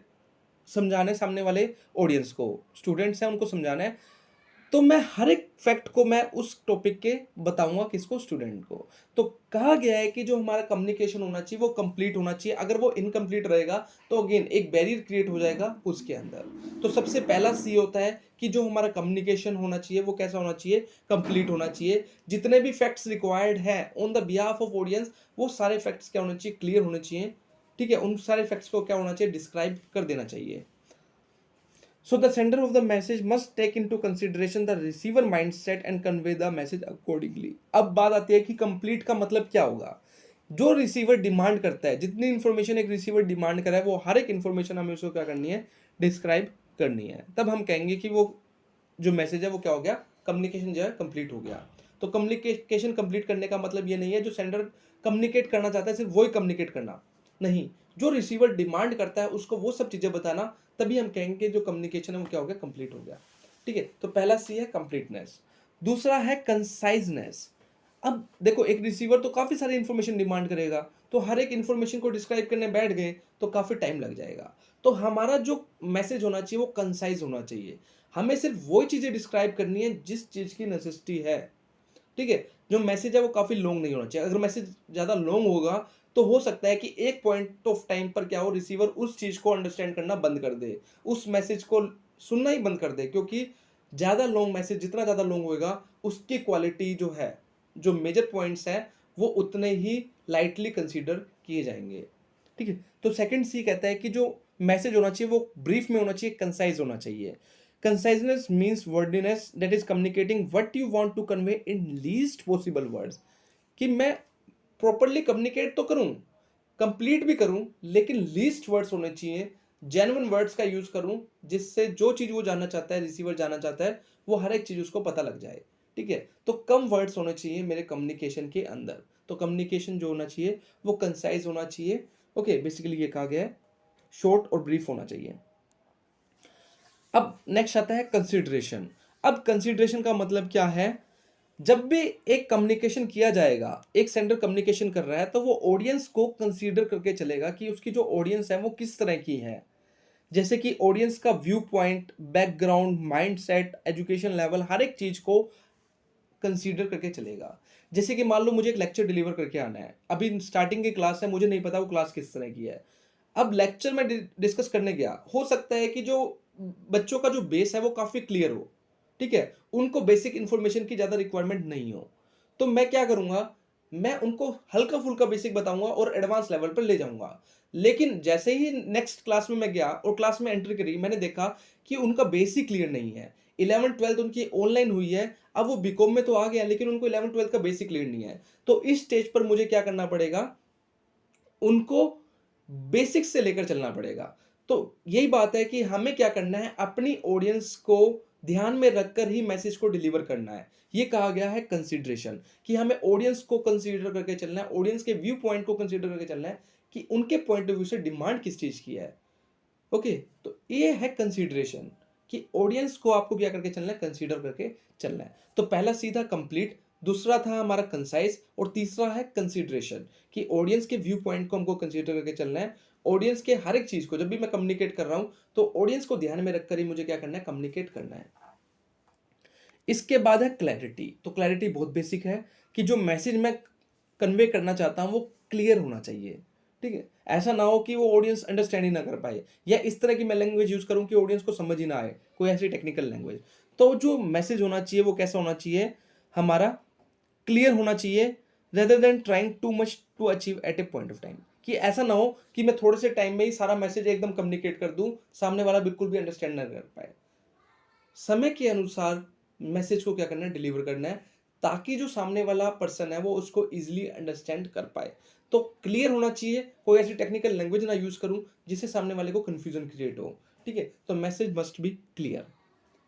समझाना है, सामने वाले ऑडियंस को, स्टूडेंट्स हैं उनको समझाना है, तो मैं हर एक फैक्ट को मैं उस टॉपिक के बताऊंगा किसको, स्टूडेंट को। तो कहा गया है कि जो हमारा कम्युनिकेशन होना चाहिए वो कंप्लीट होना चाहिए। अगर वो इनकम्प्लीट रहेगा तो अगेन एक बैरियर क्रिएट हो जाएगा उसके अंदर। तो सबसे पहला सी होता है कि जो हमारा कम्युनिकेशन होना चाहिए वो कैसा होना चाहिए, कंप्लीट होना चाहिए। जितने भी फैक्ट्स रिक्वायर्ड हैं on the behalf of audience, वो सारे फैक्ट्स क्या होने चाहिए, क्लियर होने चाहिए। ठीक है, उन सारे फैक्ट्स को क्या होना चाहिए, डिस्क्राइब कर देना चाहिए। So the sender of the message must take into consideration the receiver mindset and convey the message accordingly. अब बात आती है कि कंप्लीट का मतलब क्या होगा। जो रिसीवर डिमांड करता है, जितनी इंफॉर्मेशन एक रिसीवर डिमांड करा है वो हर एक इंफॉर्मेशन हमें उसको क्या करनी है, डिस्क्राइब करनी है। तब हम कहेंगे कि वो जो मैसेज है वो क्या हो गया, कम्युनिकेशन जो है कंप्लीट हो गया। तो कम्युनिकेशन कंप्लीट करने का मतलब ये नहीं है जो सेंडर कम्युनिकेट करना चाहता है सिर्फ वही कम्युनिकेट करना, नहीं, जो रिसीवर डिमांड करता है उसको वो सब चीजें बताना, तभी हम कहेंगे जो कम्युनिकेशन है वो क्या हो गया, कंप्लीट हो गया। ठीक है, तो पहला सी है कंप्लीटनेस। दूसरा है कंसाइजनेस। अब देखो एक रिसीवर तो काफी सारी इंफॉर्मेशन डिमांड करेगा, तो हर एक इंफॉर्मेशन को डिस्क्राइब करने बैठ गए तो काफी टाइम लग जाएगा। तो हमारा जो मैसेज होना चाहिए वो कंसाइज होना चाहिए। हमें सिर्फ वही चीजें डिस्क्राइब करनी है जिस चीज की नेसेसिटी है। ठीक है, जो मैसेज है वो काफी लॉन्ग नहीं होना चाहिए। अगर मैसेज ज्यादा लॉन्ग होगा तो हो सकता है कि एक पॉइंट ऑफ टाइम पर क्या हो, रिसीवर उस चीज को अंडरस्टैंड करना बंद कर दे, उस मैसेज को सुनना ही बंद कर दे। क्योंकि ज्यादा लॉन्ग मैसेज जितना ज्यादा लॉन्ग होगा उसकी क्वालिटी जो है, जो मेजर पॉइंट्स हैं वो उतने ही लाइटली कंसीडर किए जाएंगे। ठीक है, तो सेकंड सी कहता है कि जो मैसेज होना चाहिए वो ब्रीफ में होना चाहिए, कंसाइज होना चाहिए। Conciseness means wordiness, that is communicating what you want to convey in least possible words। कि मैं प्रॉपरली कम्युनिकेट तो करूं, कंप्लीट भी करूं, लेकिन लीस्ट वर्ड्स होने चाहिए, जेन्युइन वर्ड्स का यूज करूं, जिससे जो चीज वो जानना चाहता है, रिसीवर जानना चाहता है, वो हर एक चीज उसको पता लग जाए। ठीक है, तो कम वर्ड्स होने चाहिए मेरे कम्युनिकेशन के अंदर। तो कम्युनिकेशन जो होना चाहिए वो कंसाइज होना चाहिए। ओके, बेसिकली ये कहा गया है, शॉर्ट और ब्रीफ होना चाहिए। अब नेक्स्ट आता है कंसिडरेशन। अब कंसिडरेशन का मतलब क्या है, जब भी एक कम्युनिकेशन किया जाएगा, एक सेंडर कम्युनिकेशन कर रहा है तो वो ऑडियंस को कंसीडर करके चलेगा कि उसकी जो ऑडियंस है वो किस तरह की है। जैसे कि ऑडियंस का view point, background, mindset, education level, हर एक चीज को कंसीडर करके चलेगा। जैसे कि मान लो मुझे एक लेक्चर डिलीवर करके आना है, अभी स्टार्टिंग की क्लास है, मुझे नहीं पता वो क्लास किस तरह की है। अब लेक्चर में डिस्कस करने गया, हो सकता है कि जो बच्चों का जो बेस है वो काफी क्लियर हो, ठीक है, उनको बेसिक इंफॉर्मेशन की ज्यादा रिक्वायरमेंट नहीं हो। तो मैं क्या करूंगा, मैं उनको हल्का फुल्का बेसिक बताऊंगा और एडवांस लेवल पर ले जाऊंगा। लेकिन जैसे ही नेक्स्ट क्लास में मैं गया और क्लास में एंट्री करी, मैंने देखा कि उनका बेसिक क्लियर नहीं है। 11th-12th उनकी ऑनलाइन हुई है, अब वो बीकॉम में तो आ गया लेकिन उनको 11th-12th का बेसिक क्लियर नहीं है। तो इस स्टेज पर मुझे क्या करना पड़ेगा, उनको बेसिक से लेकर चलना पड़ेगा। तो यही बात है कि हमें क्या करना है, अपनी ऑडियंस को ध्यान में रखकर ही मैसेज को डिलीवर करना है। ये कहा गया है कंसीडरेशन, कि हमें ऑडियंस को कंसीडर करके चलना है, ऑडियंस के व्यू पॉइंट को कंसीडर करके चलना है कि उनके पॉइंट ऑफ व्यू से डिमांड किस चीज की है। ओके, तो ये है कंसीडरेशन, कि ऑडियंस को आपको क्या करके चलना है, कंसीडर करके चलना है। तो पहला सीधा कंप्लीट, दूसरा था हमारा कंसाइज, और तीसरा है कंसीडरेशन, कि ऑडियंस के व्यू पॉइंट को हमको कंसीडर करके चलना है। ऑडियंस के हर एक चीज को जब भी मैं कम्युनिकेट कर रहा हूं तो ऑडियंस को ध्यान में रखकर ही मुझे क्या करना है, कम्युनिकेट करना है। इसके बाद है क्लैरिटी। तो क्लैरिटी बहुत बेसिक है कि जो मैसेज मैं कन्वे करना चाहता हूं वो क्लियर होना चाहिए। ठीक है, ऐसा ना हो कि वो ऑडियंस अंडरस्टैंड ही ना कर पाए, या इस तरह की मैं लैंग्वेज यूज करूं कि ऑडियंस को समझ ही ना आए, कोई ऐसी टेक्निकल लैंग्वेज। तो जो मैसेज होना चाहिए वो कैसा होना चाहिए, हमारा क्लियर होना चाहिए, rather than trying too much to achieve at a point of time. कि ऐसा ना हो कि मैं थोड़े से टाइम में ही सारा मैसेज एकदम कम्युनिकेट कर दूं, सामने वाला बिल्कुल भी अंडरस्टैंड ना कर पाए। समय के अनुसार मैसेज को क्या करना है, डिलीवर करना है, ताकि जो सामने वाला पर्सन है वो उसको इजीली अंडरस्टैंड कर पाए। तो क्लियर होना चाहिए, कोई ऐसी टेक्निकल लैंग्वेज ना यूज करूं जिससे सामने वाले को कंफ्यूजन क्रिएट हो। ठीक है, तो मैसेज मस्ट बी क्लियर।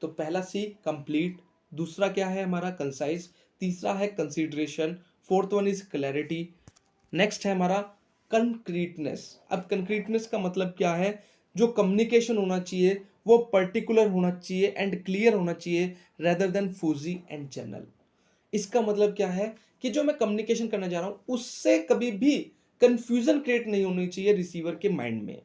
तो पहला सी कंप्लीट, दूसरा क्या है हमारा कंसाइज, तीसरा है consideration, fourth one is clarity, next है हमारा कंक्रीटनेस। अब कंक्रीटनेस का मतलब क्या है? जो कम्युनिकेशन होना चाहिए वो पर्टिकुलर होना चाहिए एंड क्लियर होना चाहिए rather then Fuji and general. इसका मतलब क्या है कि जो मैं कम्युनिकेशन करना चाह रहा हूं उससे कभी भी कंफ्यूजन क्रिएट नहीं होनी चाहिए रिसीवर के माइंड में,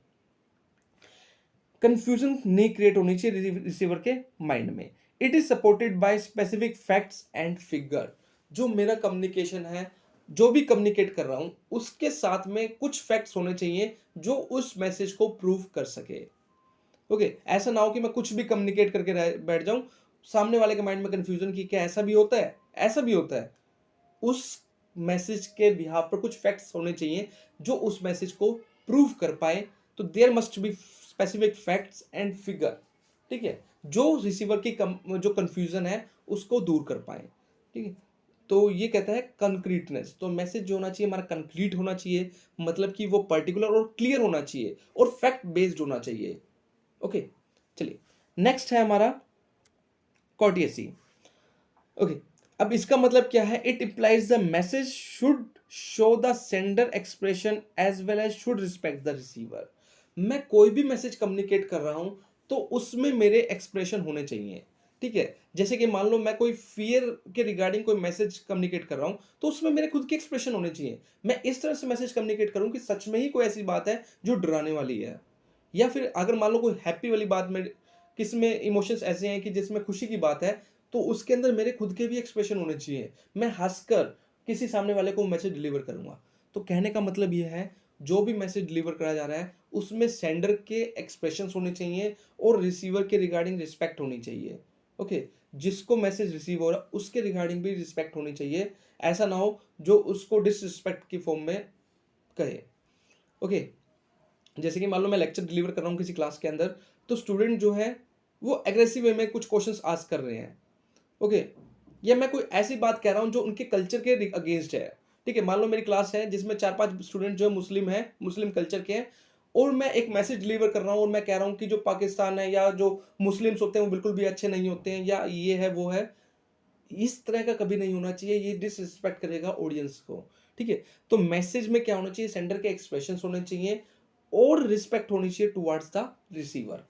कंफ्यूजन नहीं क्रिएट होनी चाहिए रिसीवर के माइंड में। It is supported by specific facts and figure. जो मेरा कम्युनिकेशन है, जो भी कम्युनिकेट कर रहा हूं उसके साथ में कुछ फैक्ट्स होने चाहिए जो उस मैसेज को प्रूव कर सके। ओके, ऐसा ना हो कि मैं कुछ भी कम्युनिकेट करके बैठ जाऊं, सामने वाले के माइंड में कंफ्यूजन की क्या ऐसा भी होता है, ऐसा भी होता है। उस मैसेज के बिहाफ पर कुछ फैक्ट्स होने चाहिए जो उस मैसेज को प्रूव कर पाए। तो there must be specific facts and figure, ठीक है, जो रिसीवर की जो कंफ्यूजन है उसको दूर कर पाए। ठीक है, तो ये कहता है कंक्रीटनेस। तो मैसेज जो होना चाहिए हमारा कंक्रीट होना चाहिए, मतलब कि वो पर्टिकुलर और क्लियर होना चाहिए और फैक्ट बेस्ड होना चाहिए। ओके, चलिए नेक्स्ट है हमारा कॉर्टियसी। ओके, अब इसका मतलब क्या है? It implies the message should show the sender expression as well as should respect the receiver. मैं कोई भी मैसेज कम्युनिकेट कर रहा हूं तो उसमें मेरे एक्सप्रेशन होने चाहिए। ठीक है, जैसे कि मान लो मैं कोई फियर के रिगार्डिंग कोई मैसेज कम्युनिकेट कर रहा हूं तो उसमें मेरे खुद के एक्सप्रेशन होने चाहिए। मैं इस तरह से मैसेज कम्युनिकेट करूं कि सच में ही कोई ऐसी बात है जो डराने वाली है, या फिर अगर मान लो कोई हैप्पी वाली बात में, किसी में इमोशंस ऐसे हैं कि जिसमें खुशी की बात है, तो उसके अंदर मेरे खुद के भी एक्सप्रेशन होने चाहिए। मैं हंसकर किसी सामने वाले को मैसेज डिलीवर करूंगा। तो कहने का मतलब यह है जो भी मैसेज डिलीवर करा जा रहा है उसमें सेंडर के एक्सप्रेशंस होने चाहिए और रिसीवर के रिगार्डिंग रिस्पेक्ट होनी चाहिए। ओके, जिसको मैसेज रिसीव हो रहा है उसके रिगार्डिंग भी रिस्पेक्ट होनी चाहिए। ऐसा ना हो जो उसको डिसरिस्पेक्ट की फॉर्म में कहे। ओके, जैसे कि मान लो मैं लेक्चर डिलीवर कर रहा हूँ किसी क्लास के अंदर, तो स्टूडेंट जो है वो एग्रेसिव वे में कुछ क्वेश्चंस आस्क कर रहे हैं। ओके, या मैं कोई ऐसी बात कह रहा हूँ जो उनके कल्चर के अगेंस्ट है। ठीक है, मान लो मेरी क्लास है जिसमें 4-5 स्टूडेंट जो है मुस्लिम है, मुस्लिम कल्चर के हैं, और मैं एक मैसेज डिलीवर कर रहा हूँ और मैं कह रहा हूँ कि जो पाकिस्तान है या जो मुस्लिम्स होते हैं वो बिल्कुल भी अच्छे नहीं होते हैं, या ये है वो है। इस तरह का कभी नहीं होना चाहिए, ये डिसरिस्पेक्ट करेगा ऑडियंस को। ठीक है, तो मैसेज में क्या होना चाहिए? सेंडर के एक्सप्रेशंस होने चाहिए और रिस्पेक्ट होनी चाहिए टुवर्ड्स द रिसीवर।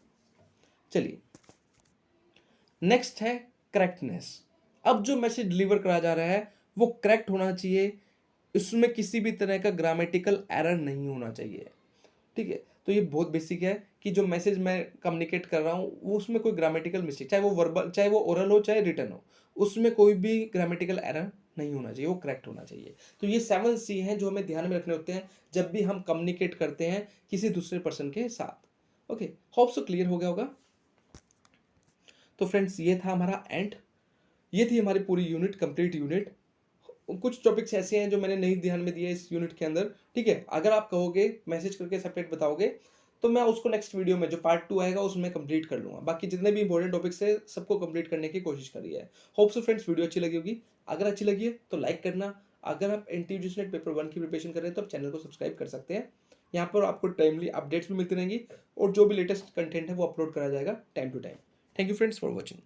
चलिए नेक्स्ट है करेक्टनेस। अब जो मैसेज डिलीवर करा जा रहा है वो करेक्ट होना चाहिए, इसमें किसी भी तरह का ग्रामेटिकल एरर नहीं होना चाहिए। ठीक है, तो ये बहुत बेसिक है कि जो मैसेज मैं कम्युनिकेट कर रहा हूँ वो उसमें कोई ग्रामेटिकल मिस्टेक, चाहे वो वर्बल, चाहे वो ओरल हो, चाहे रिटन हो, उसमें कोई भी ग्रामेटिकल एरर नहीं होना चाहिए, वो करेक्ट होना चाहिए। तो ये 7 सी हैं जो हमें ध्यान में रखने होते हैं जब भी हम कम्युनिकेट करते हैं किसी दूसरे पर्सन के साथ। ओके, होप सो क्लियर हो गया होगा। तो फ्रेंड्स ये था हमारा एंड, ये थी हमारी पूरी यूनिट, कंप्लीट यूनिट। कुछ टॉपिक्स ऐसे हैं जो मैंने नहीं ध्यान में दिए इस यूनिट के अंदर। ठीक है, अगर आप कहोगे मैसेज करके सेपरेट बताओगे तो मैं उसको नेक्स्ट वीडियो में जो पार्ट 2 आएगा उसमें कंप्लीट कर लूंगा। बाकी जितने भी इंपॉर्टेंट टॉपिक्स है सबको कंप्लीट करने की कोशिश करी है। होप सो फ्रेंड्स वीडियो अच्छी लगी होगी। अगर अच्छी लगी है तो लाइक करना। अगर आप एनटीयू नेट पेपर 1 की प्रिपरेशन कर रहे हैं तो आप चैनल को सब्सक्राइब कर सकते हैं। यहाँ पर आपको टाइमली अपडेट्स भी मिलती रहेंगी और जो भी लेटेस्ट कंटेंट है वो अपलोड करा जाएगा time to time. Thank you friends for watching.